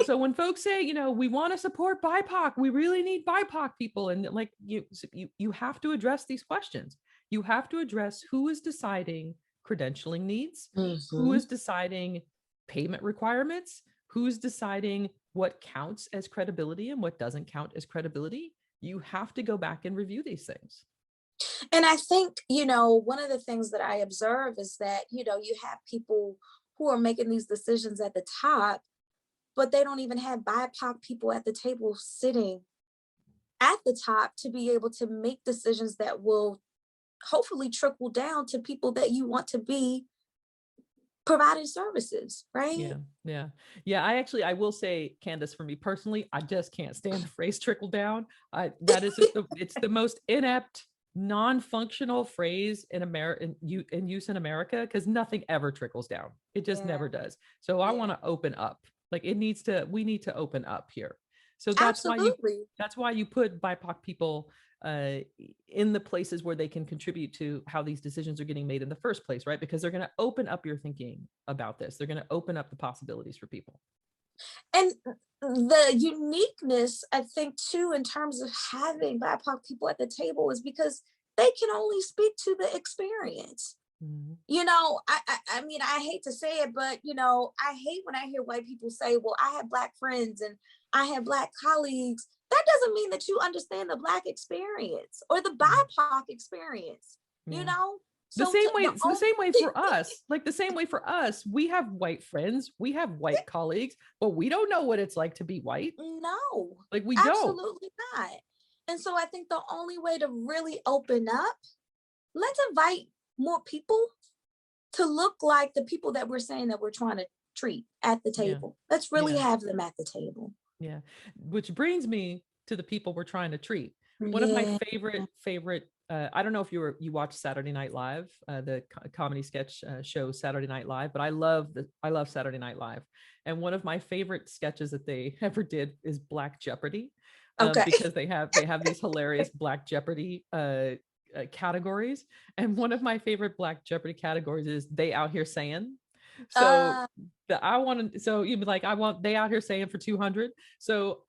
A: when folks say, you know, we want to support BIPOC, we really need BIPOC people, and like you have to address these questions. You have to address who is deciding credentialing needs, who is deciding payment requirements, who's deciding what counts as credibility and what doesn't count as credibility. You have to go back and review these things.
B: And I think, you know, one of the things that I observe is that, you know, you have people who are making these decisions at the top, but they don't even have BIPOC people at the table sitting at the top to be able to make decisions that will hopefully trickle down to people that you want to be providing services, right?
A: I will say, Candace, for me personally, I just can't stand the phrase trickle down. That is just it's the most inept, non-functional phrase in use in America, because nothing ever trickles down. It just never does. So I want to open up. Like we need to open up here. So that's why you put BIPOC people in the places where they can contribute to how these decisions are getting made in the first place, right? Because they're going to open up your thinking about this. They're going to open up the possibilities for people.
B: And the uniqueness, I think, too, in terms of having BIPOC people at the table is because they can only speak to the experience. You know, I mean, I hate to say it, but, you know, I hate when I hear white people say, well, I have Black friends and I have Black colleagues. That doesn't mean that you understand the Black experience or the BIPOC experience, you know?
A: The same way for us, like the same way for us, we have white friends, we have white colleagues, but we don't know what it's like to be white.
B: No,
A: like we
B: absolutely not. And so I think the only way to really open up let's invite more people to look like the people that we're saying that we're trying to treat at the table. Let's really have them at the table.
A: Yeah. Which brings me to the people we're trying to treat. One of my favorite, I don't know if you watch Saturday Night Live, the comedy sketch show Saturday Night Live, but I love Saturday Night Live. And one of my favorite sketches that they ever did is Black Jeopardy. Because they have these hilarious Black Jeopardy categories. And one of my favorite Black Jeopardy categories is They Out Here Saying. So you'd be like, I want They Out Here Saying for 200. So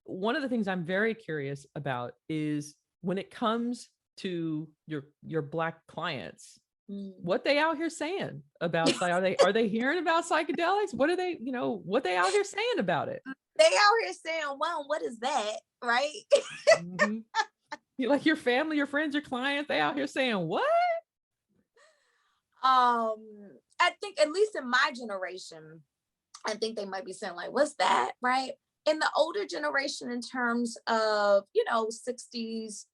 A: one of the things I'm very curious about is when it comes to your Black clients, what they out here saying about, are they hearing about psychedelics? What are they, what they out here saying about it?
B: They out here saying, well, what is that? Right.
A: Mm-hmm. You like your family, your friends, your clients, they out here saying what?
B: I think at least in my generation, I think they might be saying like, what's that? Right. In the older generation, in terms of, 60s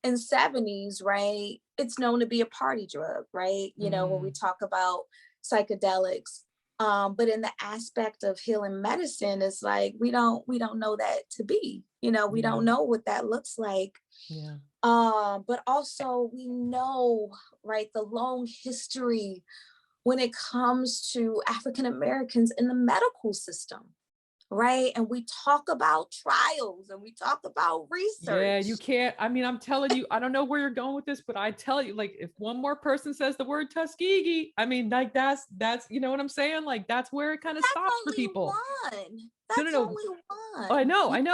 B: and 70s, right, it's known to be a party drug, right? When we talk about psychedelics. But in the aspect of healing medicine, it's like we don't know that to be, we don't know what that looks like.
A: Yeah.
B: But also we know, right, the long history when it comes to African Americans in the medical system. Right. And we talk about trials and we talk about research.
A: Yeah, you can't. I mean, I'm telling you, I don't know where you're going with this, but I tell you, like, if one more person says the word Tuskegee, I mean, like that's, you know what I'm saying? Like, that's where it kind of stops for people.
B: That's only one.
A: Oh, I know. And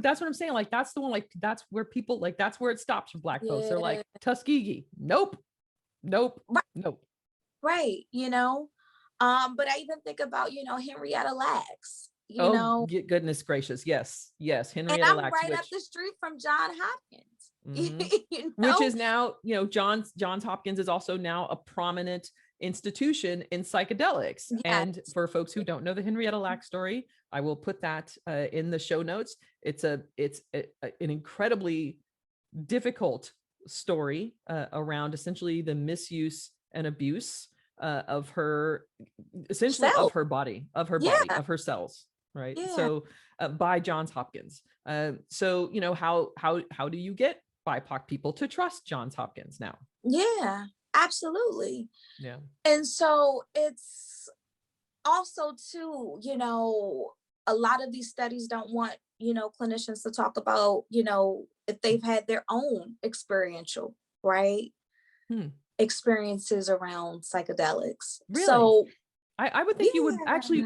A: that's what I'm saying. Like, that's the one, like, that's where people, like, that's where it stops for Black folks. They're like, Tuskegee. Nope.
B: Right. But I even think about, Henrietta Lacks.
A: Goodness gracious. Yes. Henrietta
B: and I'm
A: Lacks,
B: right up the street from Johns Hopkins.
A: Mm-hmm. Which is now, Johns Hopkins is also now a prominent institution in psychedelics. Yes. And for folks who don't know the Henrietta Lacks story, I will put that in the show notes. It's an incredibly difficult story around essentially the misuse and abuse of her, essentially of her body, of her cells. Right. Yeah. So by Johns Hopkins. So, how do you get BIPOC people to trust Johns Hopkins now?
B: Yeah, absolutely.
A: Yeah.
B: And so it's also too, a lot of these studies don't want, clinicians to talk about, if they've had their own experiential, right? Experiences around psychedelics.
A: Really?
B: So
A: I would think you would actually,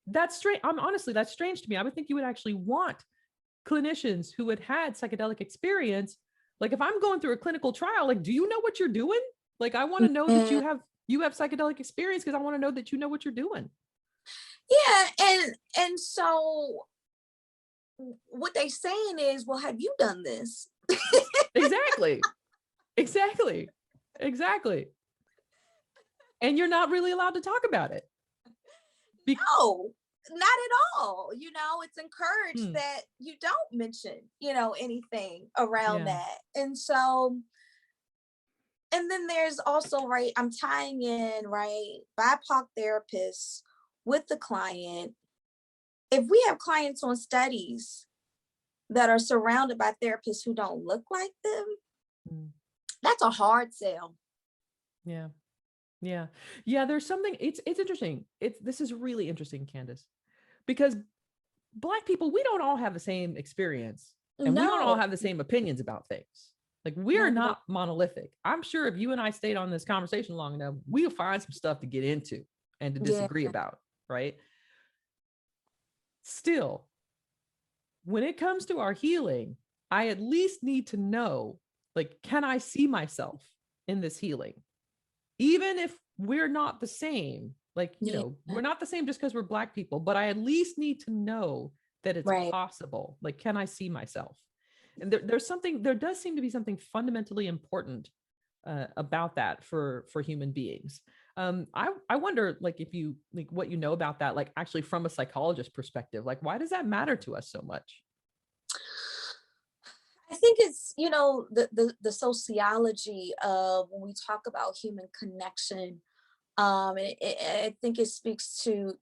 A: that's strange. Honestly, that's strange to me. I would think you would actually want clinicians who had psychedelic experience. Like if I'm going through a clinical trial, like, do you know what you're doing? Like, I want to know that you have psychedelic experience because I want to know that you know what you're doing.
B: Yeah. And so what they're saying is, well, have you done this?
A: Exactly. And you're not really allowed to talk about it.
B: No, not at all. It's encouraged that you don't mention, anything around that. And so, and then there's also, right, I'm tying in, right, BIPOC therapists with the client. If we have clients on studies that are surrounded by therapists who don't look like them, that's a hard sell.
A: Yeah. There's something, it's interesting. This is really interesting, Candace, because Black people, we don't all have the same experience and we don't all have the same opinions about things. Like we are not monolithic. I'm sure if you and I stayed on this conversation long enough, we'll find some stuff to get into and to disagree about, right? Still, when it comes to our healing, I at least need to know, like, can I see myself in this healing? Even if we're not the same, like, we're not the same just because we're Black people, but I at least need to know that it's possible. Like, can I see myself? And there does seem to be something fundamentally important about that for human beings. I wonder, like, if you, like, what you know about that, like, actually from a psychologist perspective, like, why does that matter to us so much?
B: I think it's, the sociology of when we talk about human connection. I think it speaks to,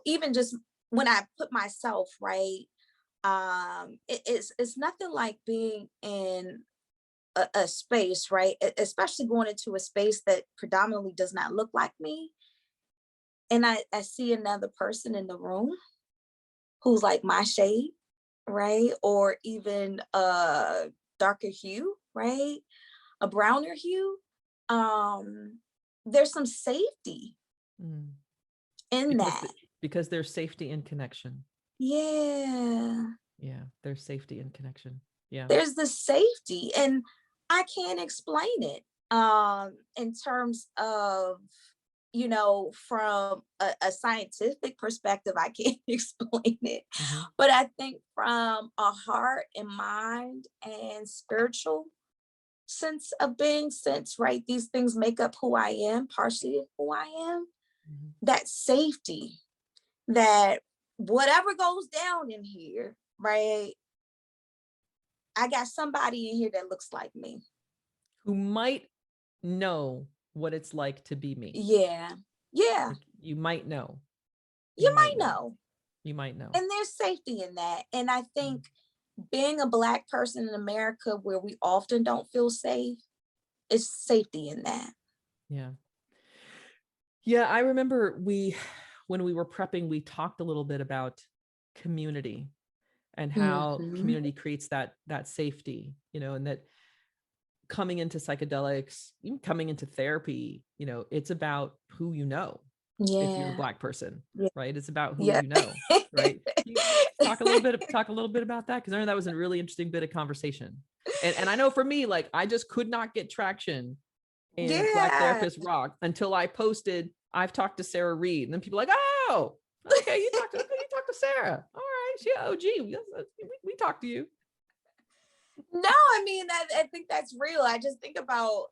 B: even just when I put myself right, it's nothing like being in a space, right? Especially going into a space that predominantly does not look like me. And I see another person in the room who's like my shade, right? Or even a darker hue, right? A browner hue. There's some safety
A: Mm.
B: in
A: Because
B: that.
A: because there's safety in connection.
B: Yeah.
A: Yeah, there's safety in connection. Yeah.
B: There's the safety, and I can't explain it in terms of, from a scientific perspective, I can't explain it.
A: Mm-hmm.
B: But I think from a heart and mind and spiritual sense of being, since, right, these things make up who I am, partially who I am,
A: Mm-hmm.
B: that safety, that whatever goes down in here, right, I got somebody in here that looks like me.
A: Who might know what it's like to be me.
B: Yeah. Yeah.
A: Like, you might know.
B: You might know.
A: You might know.
B: And there's safety in that. And I think being a Black person in America, where we often don't feel safe, is safety in that.
A: Yeah. Yeah, I remember when we were prepping, we talked a little bit about community and how community creates that safety, and that coming into psychedelics, even coming into therapy, it's about who you know.
B: Yeah.
A: If you're a Black person,
B: Yeah.
A: right? It's about who
B: Yeah.
A: you know, right? You talk a little bit about that, because I know that was a really interesting bit of conversation. And I know for me, like, I just could not get traction in Black Therapist Rock until I posted, I've talked to Sarah Reed. And then people are like, oh, okay, you talked to Sarah. All right, she OG. We talked to you.
B: No, I mean, I think that's real. I just think about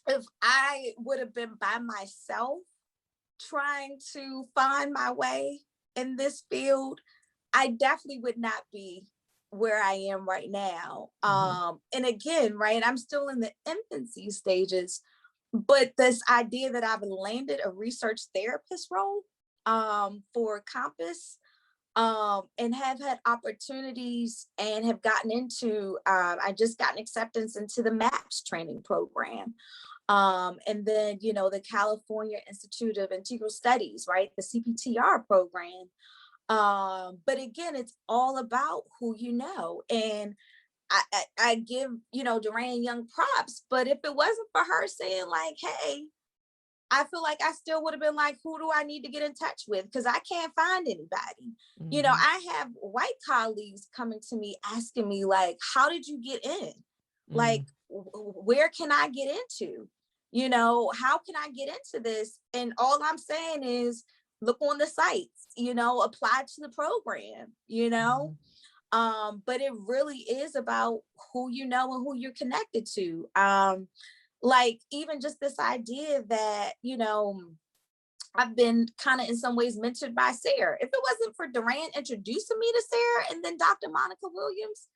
B: if I would have been by myself trying to find my way in this field, I definitely would not be where I am right now. And again, right, I'm still in the infancy stages, but this idea that I've landed a research therapist role for Compass, and have had opportunities and have gotten into, I just got an acceptance into the MAPS training program. And then, the California Institute of Integral Studies, right? The CPTR program. But again, it's all about who you know. And I give, Duran Young props, but if it wasn't for her saying like, hey, I feel like I still would have been like, who do I need to get in touch with? Because I can't find anybody. I have white colleagues coming to me asking me like, how did you get in? Like, where can I get into? How can I get into this? And all I'm saying is look on the sites, apply to the program, but it really is about who you know and who you're connected to. Like even just this idea that, I've been kind of in some ways mentored by Sarah. If it wasn't for Duran introducing me to Sarah and then Dr. Monica Williams,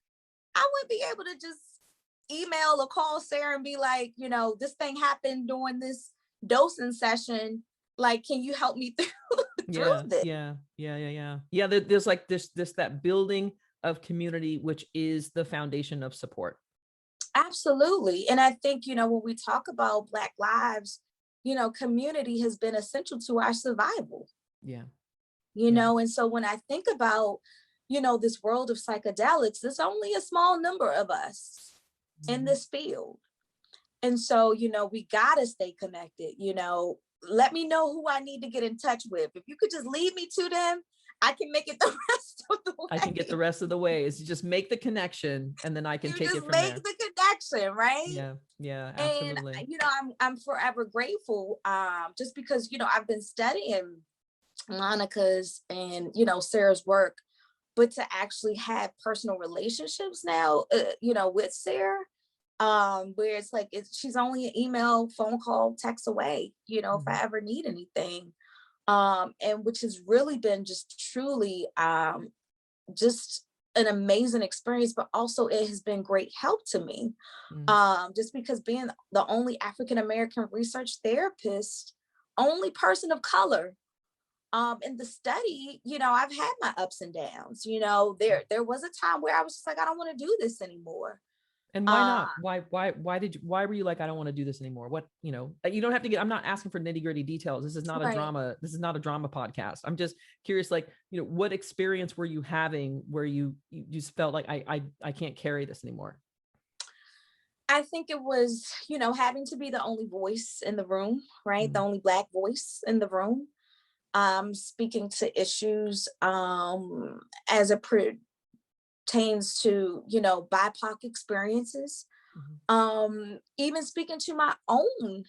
B: I wouldn't be able to just email or call Sarah and be like, this thing happened during this dosing session. Like, can you help me through this?
A: Yeah. There's like this that building of community, which is the foundation of support.
B: Absolutely. And I think, when we talk about Black lives, community has been essential to our survival.
A: Yeah.
B: And so when I think about, this world of psychedelics, there's only a small number of us in this field. And so, we gotta stay connected, let me know who I need to get in touch with. If you could just lead me to them, I can make it the rest of the way.
A: I can get the rest of the way. Is you just make the connection and then I can take it from there.
B: Make the connection, right?
A: Yeah, absolutely.
B: And I'm forever grateful, just because, I've been studying Monica's and, Sarah's work, but to actually have personal relationships now, with Sarah, where it's like she's only an email, phone call, text away, if I ever need anything. And which has really been just truly just an amazing experience, but also it has been great help to me. Just because being the only African American research therapist, only person of color in the study, I've had my ups and downs. There was a time where I was just like, I don't want to do this anymore.
A: And why not? Why were you like, I don't want to do this anymore? What, you don't have to I'm not asking for nitty gritty details. This is not a drama. This is not a drama podcast. I'm just curious, like, what experience were you having where you just felt like I can't carry this anymore?
B: I think it was, having to be the only voice in the room, right? The only Black voice in the room, speaking to issues as it pertains to, BIPOC experiences, even speaking to my own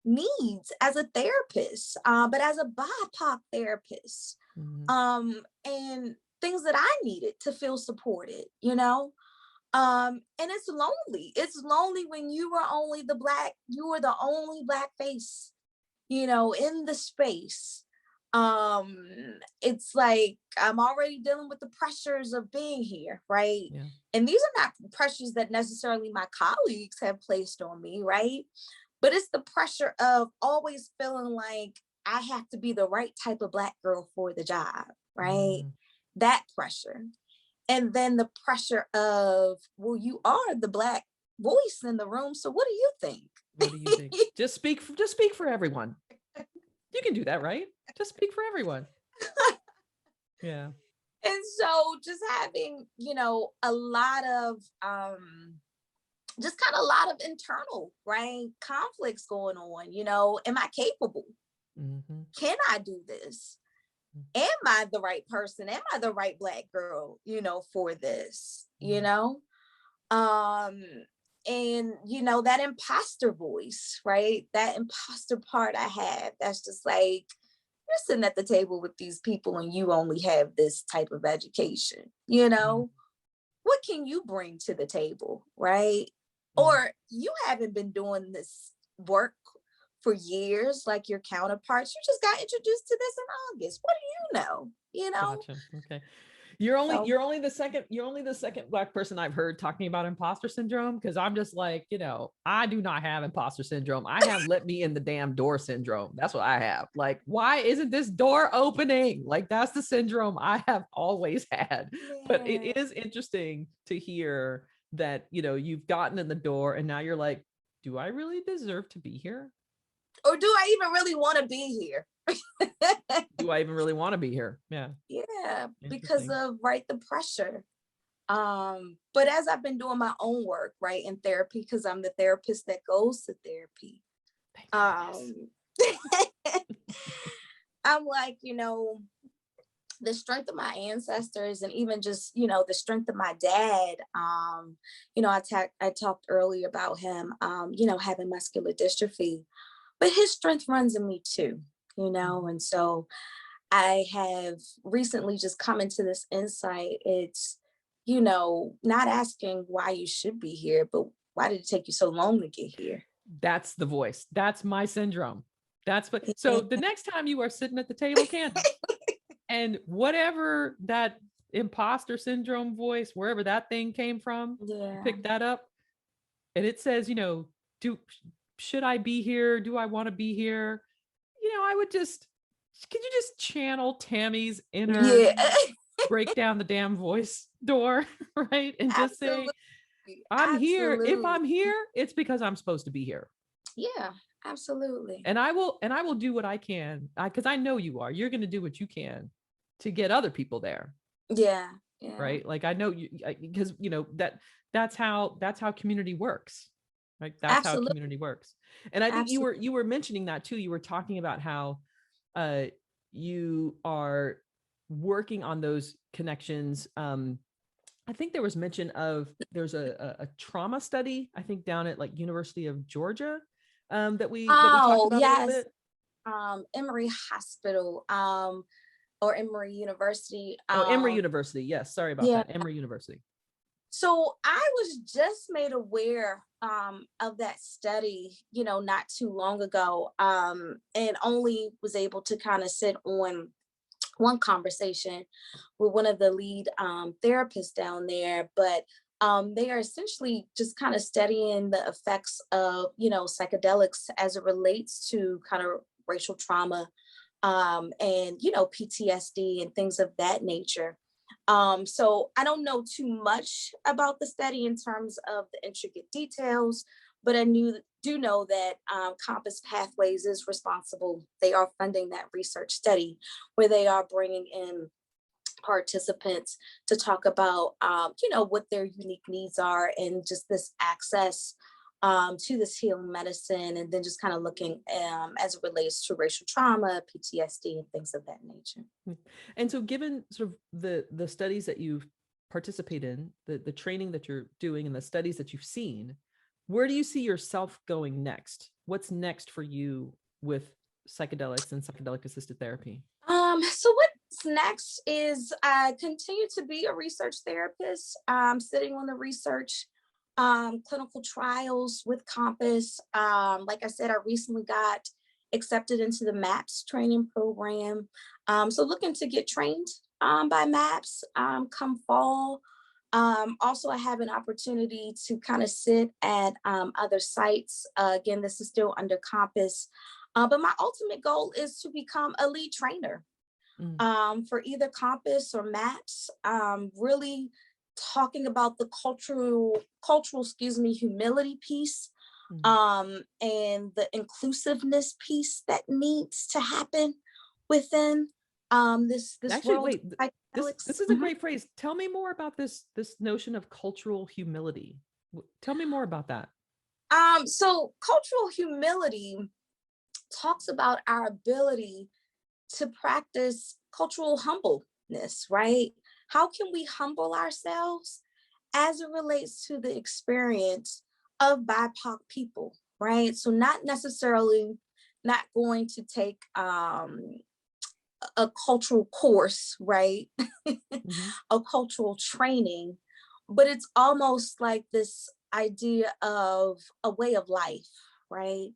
B: needs as a therapist, but as a BIPOC therapist, and things that I needed to feel supported, and it's lonely. It's lonely when you were the only Black face, in the space. It's like I'm already dealing with the pressures of being here, right? Yeah. And these are not pressures that necessarily my colleagues have placed on me, right? But it's the pressure of always feeling like I have to be the right type of Black girl for the job, right? That pressure. And then the pressure of, well, you are the Black voice in the room, so what do you think?
A: What do you think? Just speak for everyone. You can do that, right? Just speak for everyone. Yeah.
B: And so just having, a lot of a lot of internal, right, conflicts going on, am I capable? Can I do this? Am I the right person? Am I the right Black girl, for this, and, that imposter voice, right? That imposter part I have, that's just like, you're sitting at the table with these people and you only have this type of education, what can you bring to the table, right? Or you haven't been doing this work for years like your counterparts. You just got introduced to this in August. What do you know?
A: Gotcha. Okay. You're only the second Black person I've heard talking about imposter syndrome, because I'm just like, I do not have imposter syndrome. I have let me in the damn door syndrome. That's what I have. Like, why isn't this door opening? Like, that's the syndrome I have always had. Yeah. But it is interesting to hear that, you've gotten in the door and now you're like, do I really deserve to be here?
B: Or do I even really want to be here?
A: Do I even really want to be here? Yeah.
B: Yeah, because of, the pressure. But as I've been doing my own work, right, in therapy, because I'm the therapist that goes to therapy. I'm like, the strength of my ancestors, and even just, the strength of my dad. I talked earlier about him, having muscular dystrophy, but his strength runs in me too, and so I have recently just come into this insight. It's, not asking why you should be here, but why did it take you so long to get here?
A: That's the voice. That's my syndrome. So the next time you are sitting at the table, Candace, and whatever that imposter syndrome voice, wherever that thing came from, pick that up. And it says, should I be here? Do I want to be here? I would could you just channel Tammy's inner break down the damn voice door, right? And just say, I'm here. If I'm here, it's because I'm supposed to be here.
B: Yeah, absolutely.
A: And I will do what I can, because I know you are. You're going to do what you can to get other people there.
B: Yeah.
A: Right. Like, I know you, because that's how community works. Right. That's how community works. And I think you were mentioning that too. You were talking about how you are working on those connections. I think there was mention of, there's a trauma study, I think down at University of Georgia, that we talked about a little bit.
B: Emory Hospital, or Emory University.
A: Emory University. Yes. Sorry about that. Emory University.
B: So I was just made aware of that study, not too long ago, and only was able to kind of sit on one conversation with one of the lead therapists down there, but they are essentially just kind of studying the effects of, psychedelics as it relates to kind of racial trauma, and, PTSD and things of that nature. So I don't know too much about the study in terms of the intricate details, but I do know that Compass Pathways is responsible. They are funding that research study where they are bringing in participants to talk about, what their unique needs are and just this access to this healing medicine, and then just kind of looking as it relates to racial trauma, PTSD, and things of that nature.
A: And so given sort of the studies that you've participated in, the training that you're doing and the studies that you've seen, where do you see yourself going next? What's next for you with psychedelics and psychedelic assisted therapy?
B: So what's next is I continue to be a research therapist, sitting on the research clinical trials with Compass. Like I said, I recently got accepted into the MAPS training program. So looking to get trained by MAPS come fall. Also, I have an opportunity to kind of sit at other sites. Again, this is still under Compass. But my ultimate goal is to become a lead trainer for either Compass or MAPS, really talking about the cultural, humility piece, and the inclusiveness piece that needs to happen within this
A: Actually,
B: world.
A: wait, this is a great phrase. Tell me more about this notion of cultural humility. Tell me more about that.
B: So cultural humility talks about our ability to practice cultural humbleness, right? How can we humble ourselves as it relates to the experience of BIPOC people, right? So not necessarily not going to take a cultural course, right? A cultural training, but it's almost like this idea of a way of life, right?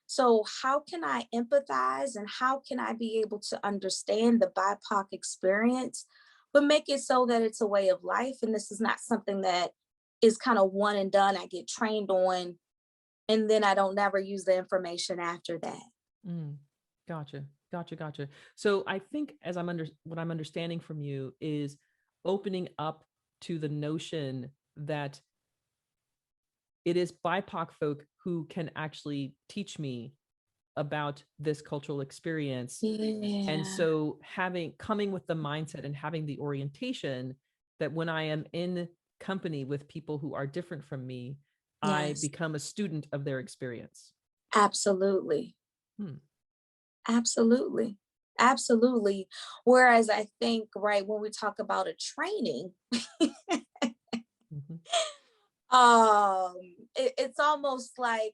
B: So how can I empathize and how can I be able to understand the BIPOC experience, but make it so that it's a way of life? And this is not something that is kind of one and done. I get trained on, and then I don't never use the information after that.
A: Gotcha. So I think what I'm understanding from you is opening up to the notion that it is BIPOC folk who can actually teach me about this cultural experience.
B: Yeah.
A: And so coming with the mindset and having the orientation that when I am in company with people who are different from me, yes, I become a student of their experience.
B: Absolutely. Absolutely. Whereas I think, right, when we talk about a training, it's almost like,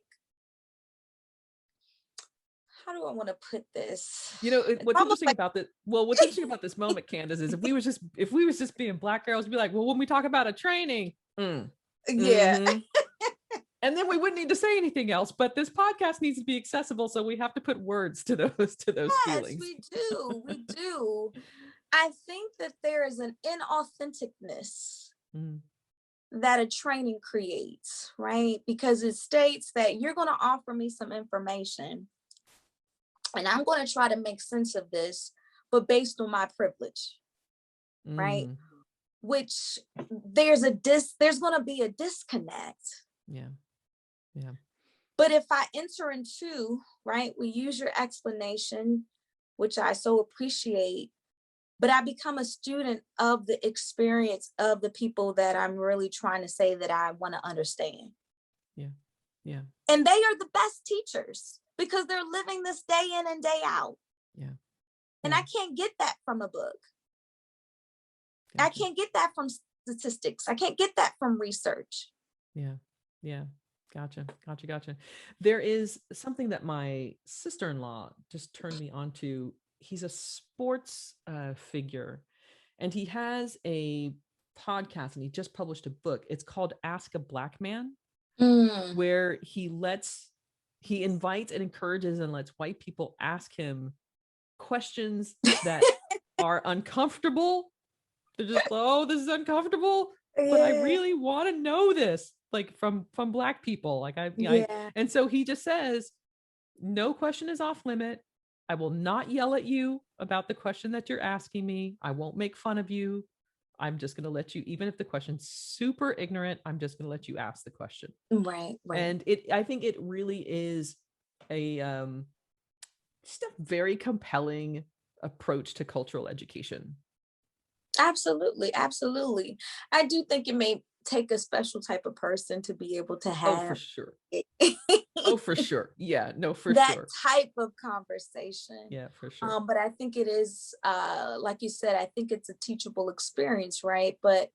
B: how do I want to put this?
A: What's interesting about this moment, Candace, is if we was just being Black girls, be like, well, when we talk about a training,
B: yeah.
A: And then we wouldn't need to say anything else, but this podcast needs to be accessible. So we have to put words to those feelings.
B: We do. I think that there is an inauthenticness that a training creates, right? Because it states that you're going to offer me some information and I'm going to try to make sense of this, but based on my privilege, right? Which there's going to be a disconnect.
A: Yeah.
B: But if I enter into, right, we use your explanation, which I so appreciate, but I become a student of the experience of the people that I'm really trying to say that I want to understand.
A: Yeah.
B: And they are the best teachers because they're living this day in and day out.
A: Yeah.
B: And I can't get that from a book. Gotcha. I can't get that from statistics. I can't get that from research.
A: Yeah. Gotcha. There is something that my sister-in-law just turned me on to. He's a sports figure, and he has a podcast, and he just published a book. It's called Ask a Black Man, where he invites and encourages and lets white people ask him questions that are uncomfortable. They're just, oh, this is uncomfortable,
B: Yeah.
A: but I really want to know this, like from Black people. Like and so he just says, no question is off limit. I will not yell at you about the question that you're asking me. I won't make fun of you. I'm just going to let you, even if the question's super ignorant, I'm just going to let you ask the question.
B: Right.
A: And I think it really is a just a very compelling approach to cultural education.
B: Absolutely. I do think it may take a special type of person to be able to have
A: for sure. Oh, for sure. Yeah, no, for
B: that
A: sure.
B: type of conversation.
A: Yeah, for sure.
B: But I think it is, like you said, I think it's a teachable experience, right? But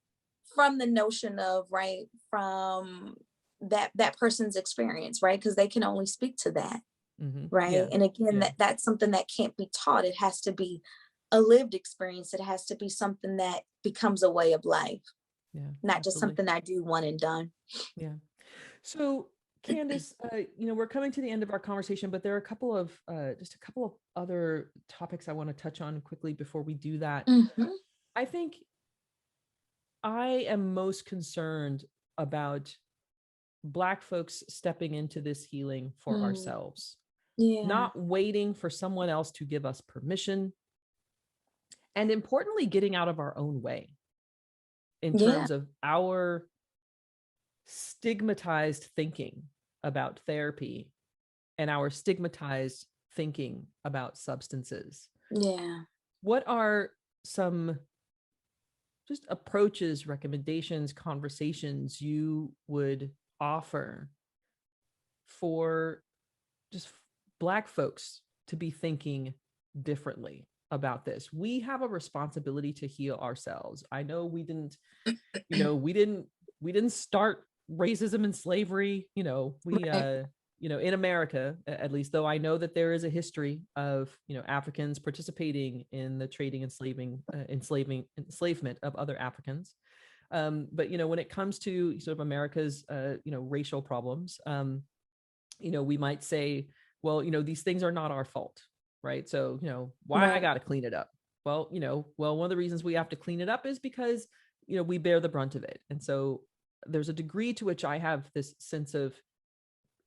B: from the notion of, right, from that person's experience, right? Because they can only speak to that, right?
A: Yeah.
B: And again, that's something that can't be taught. It has to be a lived experience. It has to be something that becomes a way of life.
A: Yeah,
B: not
A: absolutely.
B: Just something I do one and done.
A: Yeah. So Candace, we're coming to the end of our conversation, but there are just a couple of other topics I want to touch on quickly before we do that. I think I am most concerned about Black folks stepping into this healing for ourselves, not waiting for someone else to give us permission, and importantly, getting out of our own way in terms of our stigmatized thinking about therapy and our stigmatized thinking about substances.
B: Yeah.
A: What are some just approaches, recommendations, conversations you would offer for just Black folks to be thinking differently about this? We have a responsibility to heal ourselves. I know we didn't start racism and slavery, in America, at least, though I know that there is a history of, Africans participating in the trading, enslavement of other Africans. But, when it comes to sort of America's, racial problems, we might say, well, these things are not our fault, right? So, why I got to clean it up? Well, one of the reasons we have to clean it up is because, we bear the brunt of it. And so there's a degree to which I have this sense of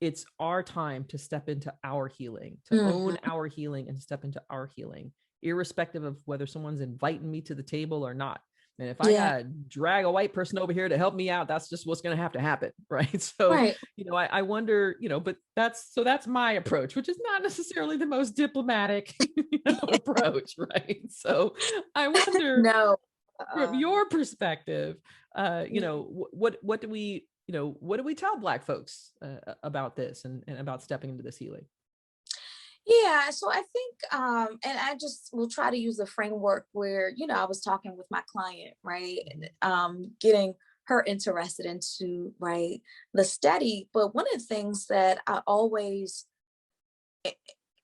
A: it's our time to step into our healing, to own our healing and step into our healing, irrespective of whether someone's inviting me to the table or not. And if I gotta drag a white person over here to help me out, that's just what's going to have to happen. Right. So, I wonder, but that's my approach, which is not necessarily the most diplomatic approach. Right. So I wonder, from your perspective, what do we, what do we tell Black folks about this and about stepping into this healing?
B: Yeah, so I think, and I just will try to use the framework where, I was talking with my client, right? Getting her interested into, right, the study. But one of the things that I always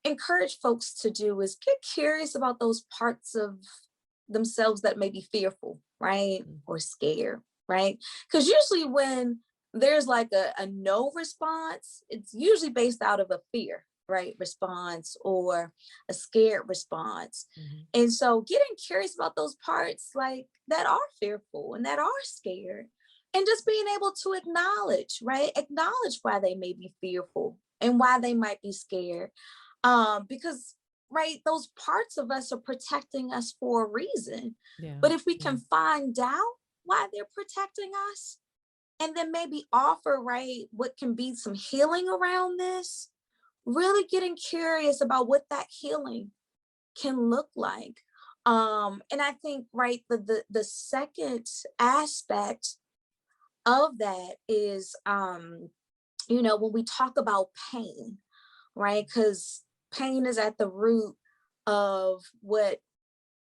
B: encourage folks to do is get curious about those parts of themselves that may be fearful, right? Or scared, right? Because usually when there's like a no response, it's usually based out of a fear, right, response, or a scared response. And so getting curious about those parts like that are fearful and that are scared, and just being able to acknowledge why they may be fearful and why they might be scared. Because right, those parts of us are protecting us for a reason. But if we can find out why they're protecting us, and then maybe offer, right, what can be some healing around this, really getting curious about what that healing can look like. And I think, right, the second aspect of that is, when we talk about pain, right, because pain is at the root of what,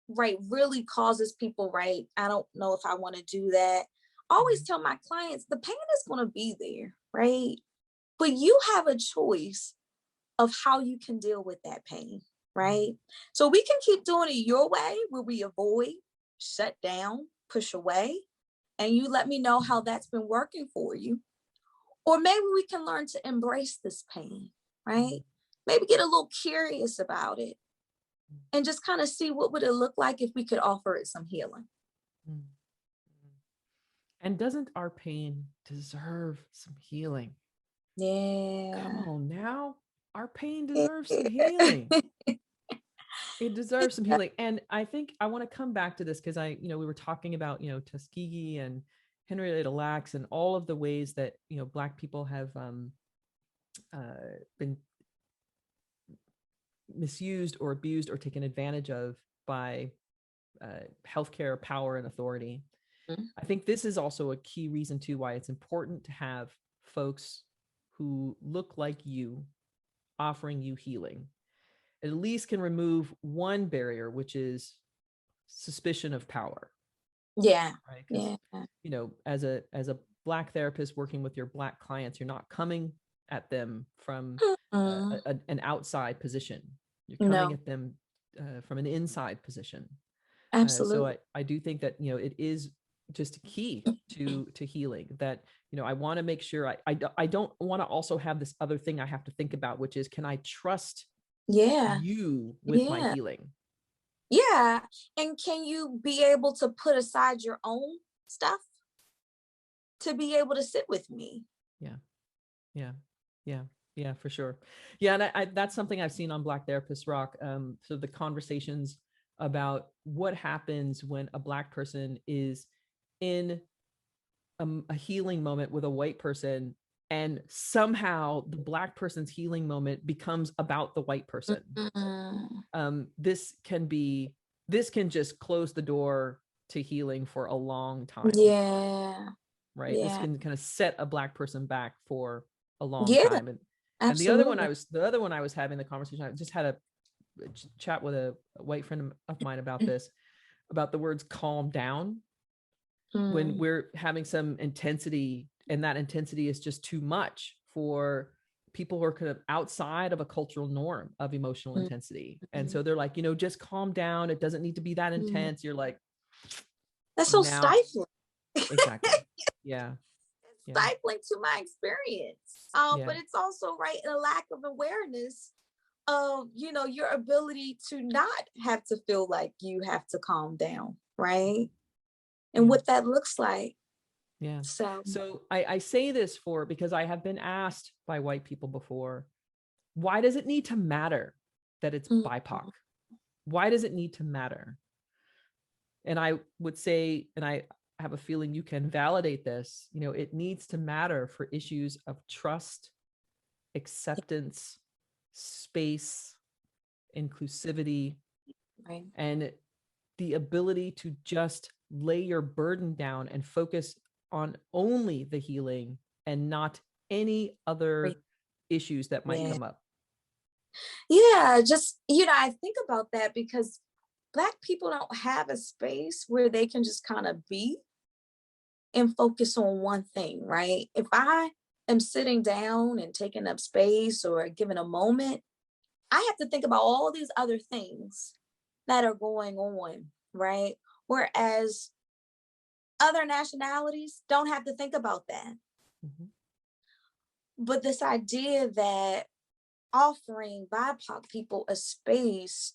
B: right, really causes people, right, I don't know if I want to do that. I always tell my clients the pain is going to be there, right? But you have a choice of how you can deal with that pain, right? So we can keep doing it your way, where we avoid, shut down, push away, and you let me know how that's been working for you. Or maybe we can learn to embrace this pain, right? Maybe get a little curious about it and just kind of see what would it look like if we could offer it some healing.
A: Mm. And doesn't our pain deserve some healing?
B: Yeah.
A: Come on now. Our pain deserves some healing. It deserves some healing. And I think I want to come back to this because we were talking about, Tuskegee and Henrietta Lacks and all of the ways that, Black people have been misused or abused or taken advantage of by healthcare power and authority. Mm-hmm. I think this is also a key reason too why it's important to have folks who look like you offering you healing. At least can remove one barrier, which is suspicion of power.
B: Yeah.
A: Right. Yeah. As a Black therapist working with your Black clients, you're not coming at them from an outside position. You're coming at them from an inside position.
B: Absolutely.
A: So I do think that, it is just key to healing that, I want to make sure I don't want to also have this other thing I have to think about, which is, can I trust you with my healing?
B: Yeah. And can you be able to put aside your own stuff to be able to sit with me?
A: Yeah, for sure. Yeah. And that's something I've seen on Black Therapist Rock. So the conversations about what happens when a Black person is in a healing moment with a white person, and somehow the Black person's healing moment becomes about the white person. Mm-hmm. This can just close the door to healing for a long time.
B: Yeah.
A: Right. Yeah. This can kind of set a Black person back for a long time.
B: And
A: the other one I was having the conversation, I just had a chat with a white friend of mine about this, about the words calm down. When we're having some intensity, and that intensity is just too much for people who are kind of outside of a cultural norm of emotional intensity. And so they're like, just calm down. It doesn't need to be that intense. You're like,
B: that's so stifling.
A: Exactly. Yeah.
B: Stifling to my experience. But it's also a lack of awareness of, your ability to not have to feel like you have to calm down. Right. And what that looks like.
A: Yeah. So I say this because I have been asked by white people before, why does it need to matter that it's BIPOC? Why does it need to matter? And I would say, and I have a feeling you can validate this, it needs to matter for issues of trust, acceptance, space, inclusivity, and the ability to just lay your burden down and focus on only the healing and not any other issues that might come up.
B: Yeah, just, I think about that because Black people don't have a space where they can just kind of be and focus on one thing, right? If I am sitting down and taking up space or giving a moment, I have to think about all these other things that are going on, right? Whereas other nationalities don't have to think about that. Mm-hmm. But this idea that offering BIPOC people a space,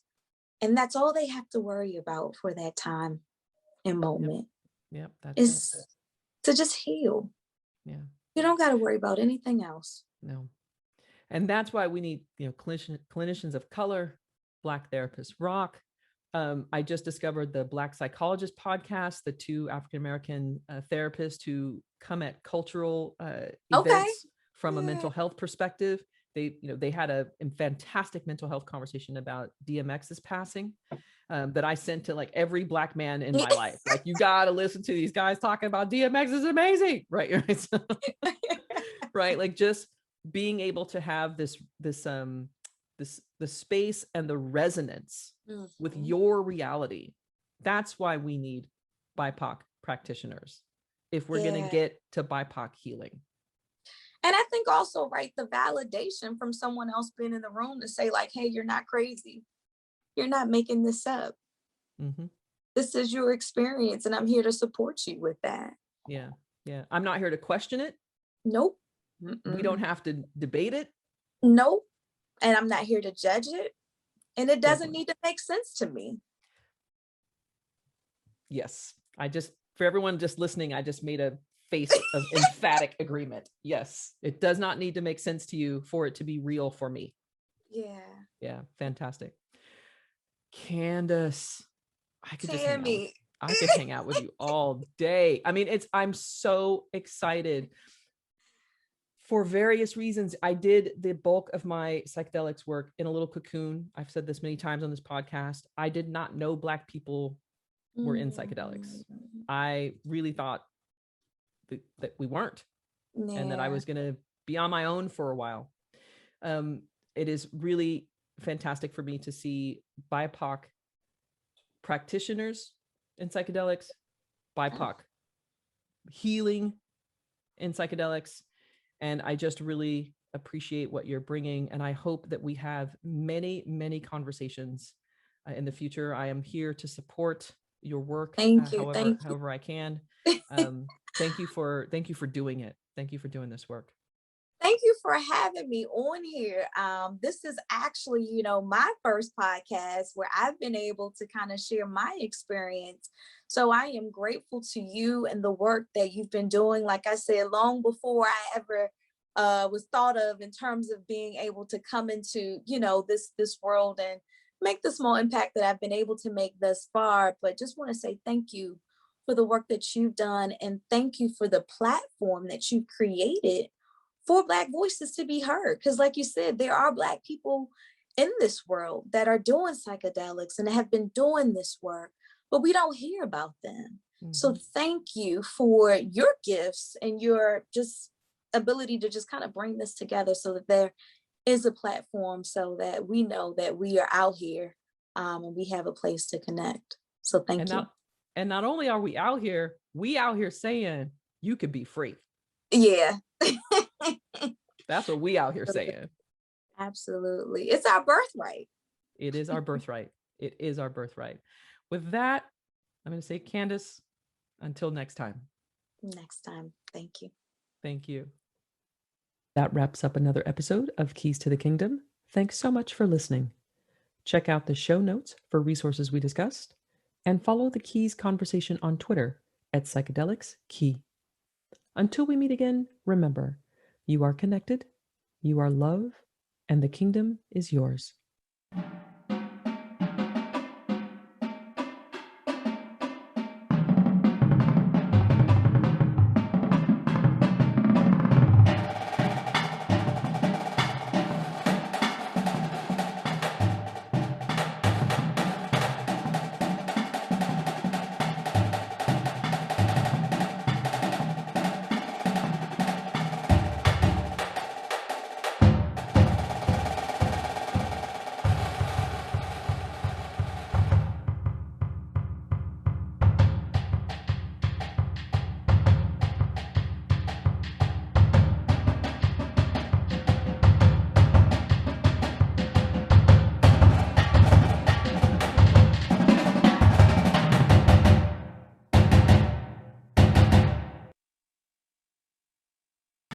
B: and that's all they have to worry about for that time and moment.
A: Yep,
B: is to just heal.
A: Yeah.
B: You don't got to worry about anything else.
A: No. And that's why we need, clinicians of color, Black Therapists Rock. I just discovered the Black Psychologist podcast, the two African-American therapists who come at cultural events from a mental health perspective. They had a fantastic mental health conversation about DMX's passing that I sent to like every Black man in my life. Like, you got to listen to these guys talking about DMX is amazing. Right. Right. Like, just being able to have the space and the resonance with your reality. That's why we need BIPOC practitioners if we're going to get to BIPOC healing.
B: And I think also, the validation from someone else being in the room to say like, hey, you're not crazy. You're not making this up. Mm-hmm. This is your experience and I'm here to support you with that.
A: Yeah. Yeah. I'm not here to question it.
B: Nope.
A: We don't have to debate it.
B: Nope. And I'm not here to judge it. And it doesn't need to make sense to me.
A: Yes. For everyone just listening, I just made a face of emphatic agreement. Yes. It does not need to make sense to you for it to be real for me.
B: Yeah.
A: Yeah. Fantastic. Candace, I could hang out with you all day. I mean, I'm so excited for various reasons. I did the bulk of my psychedelics work in a little cocoon. I've said this many times on this podcast. I did not know Black people were in psychedelics. I really thought that we weren't, and that I was going to be on my own for a while. It is really fantastic for me to see BIPOC practitioners in psychedelics, BIPOC healing in psychedelics. And I just really appreciate what you're bringing. And I hope that we have many, many conversations in the future. I am here to support your work however I can. Thank you for doing it. Thank you for doing this work.
B: Thank you for having me on here. This is actually, my first podcast where I've been able to kind of share my experience. So I am grateful to you and the work that you've been doing. Like I said, long before I ever was thought of in terms of being able to come into, this world and make the small impact that I've been able to make thus far. But just want to say thank you for the work that you've done, and thank you for the platform that you've created for Black voices to be heard. Because like you said, there are Black people in this world that are doing psychedelics and have been doing this work, but we don't hear about them. Mm-hmm. So thank you for your gifts and your just ability to just kind of bring this together so that there is a platform so that we know that we are out here and we have a place to connect. So thank you.
A: And not only are we out here saying you could be free.
B: Yeah.
A: That's what we out here saying.
B: Absolutely. It's our birthright.
A: It is our birthright. It is our birthright. With that, I'm going to say, Candace, until next time.
B: Next time. Thank you.
A: Thank you. That wraps up another episode of Keys to the Kingdom. Thanks so much for listening. Check out the show notes for resources we discussed, and follow the Keys conversation on Twitter at Psychedelics Key. Until we meet again, remember, you are connected, you are love, and the kingdom is yours.